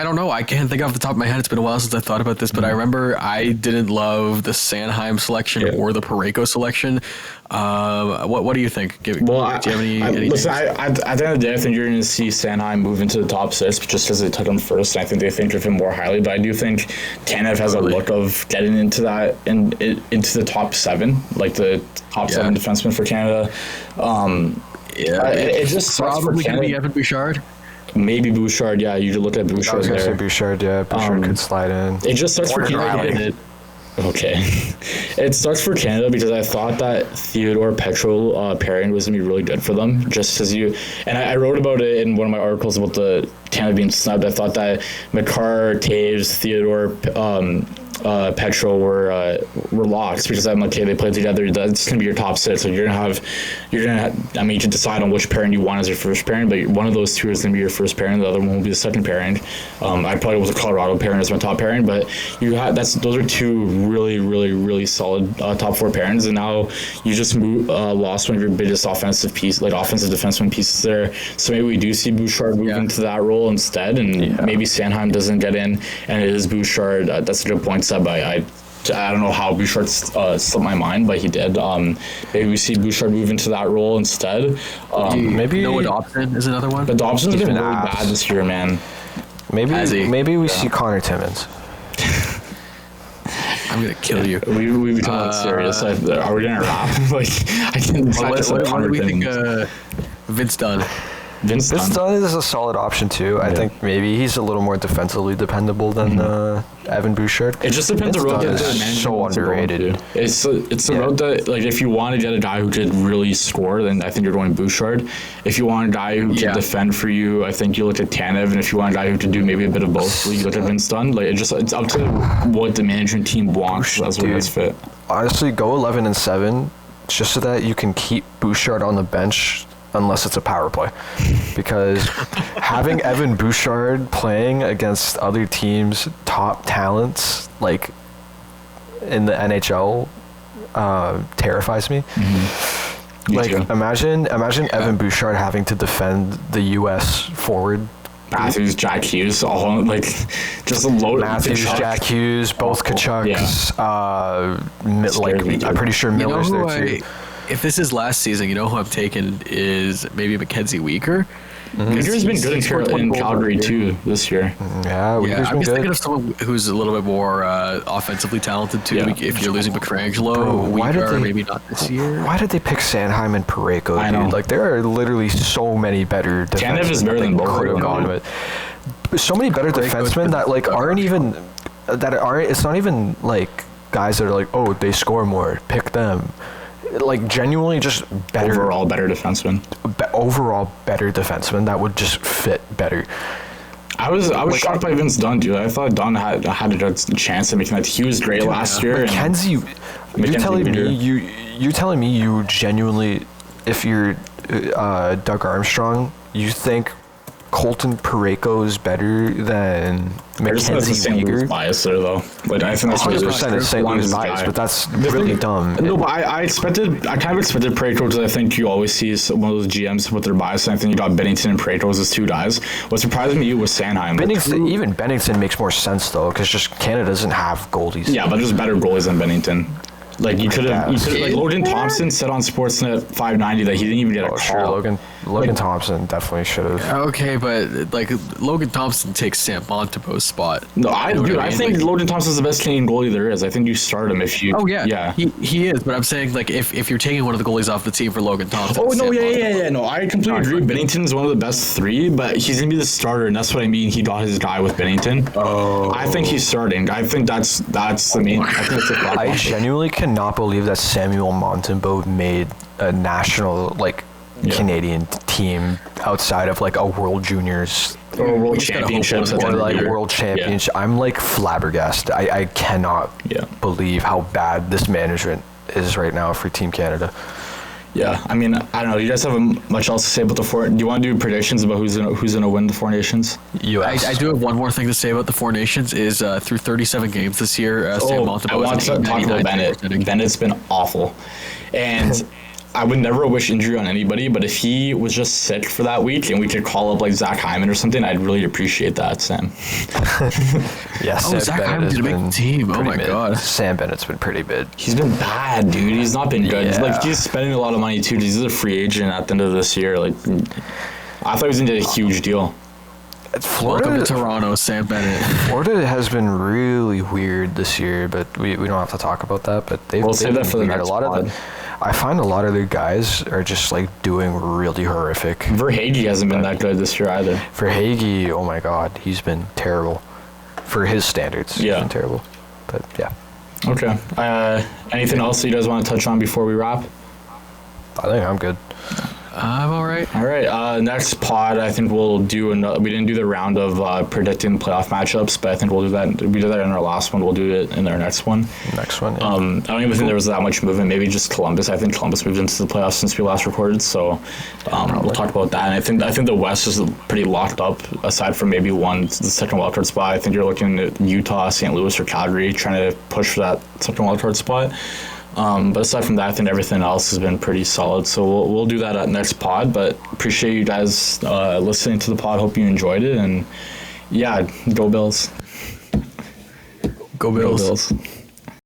don't know. I can't think off the top of my head. It's been a while since I thought about this, but I remember I didn't love the Sanheim selection or the Parayko selection. What do you think? Do you have any listen, at the end of the day, I think you're going to see Sanheim move into the top six just because they took him first, and I think they think of him more highly. But I do think Tanev has a look of getting into that into the top seven, like the top seven defenseman for Canada. It just probably going to be Evan Bouchard. Maybe Bouchard, yeah. You could look at Bouchard. I was going to say Bouchard, yeah. Bouchard could slide in. It just starts for Canada. Okay. It starts for Canada because I thought that Theodore Petrol pairing was going to be really good for them. Just as and I wrote about it in one of my articles about the Canada being snubbed. I thought that Makar, Taves, Theodore, Petro were locks because I'm like, okay, they played together. That's gonna be your top six. So you're gonna have, I mean, you can decide on which pairing you want as your first pairing, but one of those two is gonna be your first pairing. The other one will be the second pairing. I probably was a Colorado pairing as my top pairing, but those are two really, really, really solid top four pairings, and now you just lost one of your biggest offensive defenseman pieces there. So maybe we do see Bouchard move into that role instead, and maybe Sanheim doesn't get in, and it is Bouchard. That's a good point, Seb. I don't know how Bouchard slipped my mind, but he did. Maybe we see Bouchard move into that role instead. Maybe Noah Dobson is another one. But Dobson's been really bad this year, man. Maybe we see Connor Timmins. I'm gonna kill you. We become serious. Are we gonna rap? Like, I can't. What do we think? Vince Dunn. Vince Dunn is a solid option too. I think maybe he's a little more defensively dependable than Evan Bouchard. It just depends on the road. It's so underrated. It's the road that, like, if you want to get a guy who could really score, then I think you're going Bouchard. If you want a guy who can defend for you, I think you look at Tanev. And if you want a guy who can do maybe a bit of both, you look at Vince Dunn. Like, it's up to what the management team wants. That's what it's fit. Honestly, go 11-7, just so that you can keep Bouchard on the bench. Unless it's a power play, because having Evan Bouchard playing against other teams' top talents, like in the NHL, terrifies me. Mm-hmm. Like, imagine Evan Bouchard having to defend the U.S. forward. Matthews, Jack Hughes, all like just a load. Matthews, Jack Hughes, both Kachucks. I'm pretty sure Miller's there too. If this is last season, you know who I'm taking is maybe Mackenzie Weegar. Weegar's been good in Calgary too this year. Yeah, Weegar's I'm been just good. thinking of someone who's a little bit more offensively talented too. Yeah. If you're losing Pietrangelo, Weegar, maybe not this year. Why did they pick Sanheim and Parayko, I know. dude? Like, there are literally so many better defensemen. Tanev is better than both. Could have gone with so many better defensemen that like aren't even It's not even like guys that are like, oh, they score more, pick them. Like, genuinely just better overall better defenseman. Overall better defenseman that would just fit better. I was shocked by Vince Dunn, dude. I thought Dunn had a good chance of making that. He was great last year. Mackenzie, you're telling me you genuinely, if you're Doug Armstrong, you think Colton Parayko is better than Mackenzie Weegar? Bias there, though. But I think that's 100% is St. Louis bias, but that's really dumb. No, but I kind of expected Parayko, because I think you always see one of those GMs with their bias, and I think you got Bennington and Parayko as two guys. What surprised me was Sanheim. Even Bennington makes more sense, though, because just Canada doesn't have goalies. Yeah, but there's better goalies than Bennington. Like, you could have, like, Logan Thompson said on Sportsnet 590 that he didn't even get a call. Sure, Logan Thompson definitely should have. Okay, but like Logan Thompson takes Sam Montembeau's spot. No, I think Logan Thompson's the best Canadian goalie there is. I think you start him if you. Oh yeah, yeah. He is. But I'm saying, like, if you're taking one of the goalies off the team for Logan Thompson. Oh no, yeah. No, I completely agree. Bennington's one of the best three, but he's gonna be the starter, and that's what I mean. He got his guy with Bennington. Oh. I think he's starting. I think that's the main. I genuinely cannot believe that Samuel Montembeault made a national Canadian team outside of like a World Juniors or World Championships or like World Championship. Yeah. I'm like flabbergasted. I cannot believe how bad this management is right now for Team Canada. Yeah, I mean, I don't know. You guys have much else to say about the Four? Do you want to do predictions about who's gonna win the Four Nations? I do have one more thing to say about the Four Nations. Is through 37 games this year, Sam Montembeault. I want to talk about Bennett. Bennett's been awful, and I would never wish injury on anybody. But if he was just sick for that week and we could call up like Zach Hyman or something, I'd really appreciate that, Sam. Yes. Zach Hyman did make the team. Oh my God. Sam Bennett's been pretty bid. He's been bad, dude. He's not been good. Yeah. He's spending a lot of money too. He's a free agent at the end of this year. Like, I thought he was gonna get a huge deal. Welcome to Toronto, Sam Bennett. Florida has been really weird this year, but we don't have to talk about that. But we'll save that for the next pod. I find a lot of their guys are just like doing really horrific. Verhaeghe hasn't been that good this year either. Verhaeghe, oh my God, he's been terrible for his standards. Yeah, he's been terrible. But yeah. Okay. Anything else that you guys want to touch on before we wrap? I think I'm good. I'm all right. All right. Next pod, I think we'll do another. We didn't do the round of predicting playoff matchups, but I think we'll do that. We did that in our last one. We'll do it in our next one. Next one. Yeah. I don't even think there was that much movement. Maybe just Columbus. I think Columbus moved into the playoffs since we last recorded. So we'll talk about that. And I think the West is pretty locked up. Aside from maybe the second wildcard spot. I think you're looking at Utah, St. Louis, or Calgary trying to push for that second wildcard spot. But aside from that, I think everything else has been pretty solid. So we'll do that at next pod. But appreciate you guys listening to the pod. Hope you enjoyed it. And yeah, go Bills. Go Bills. Go Bills.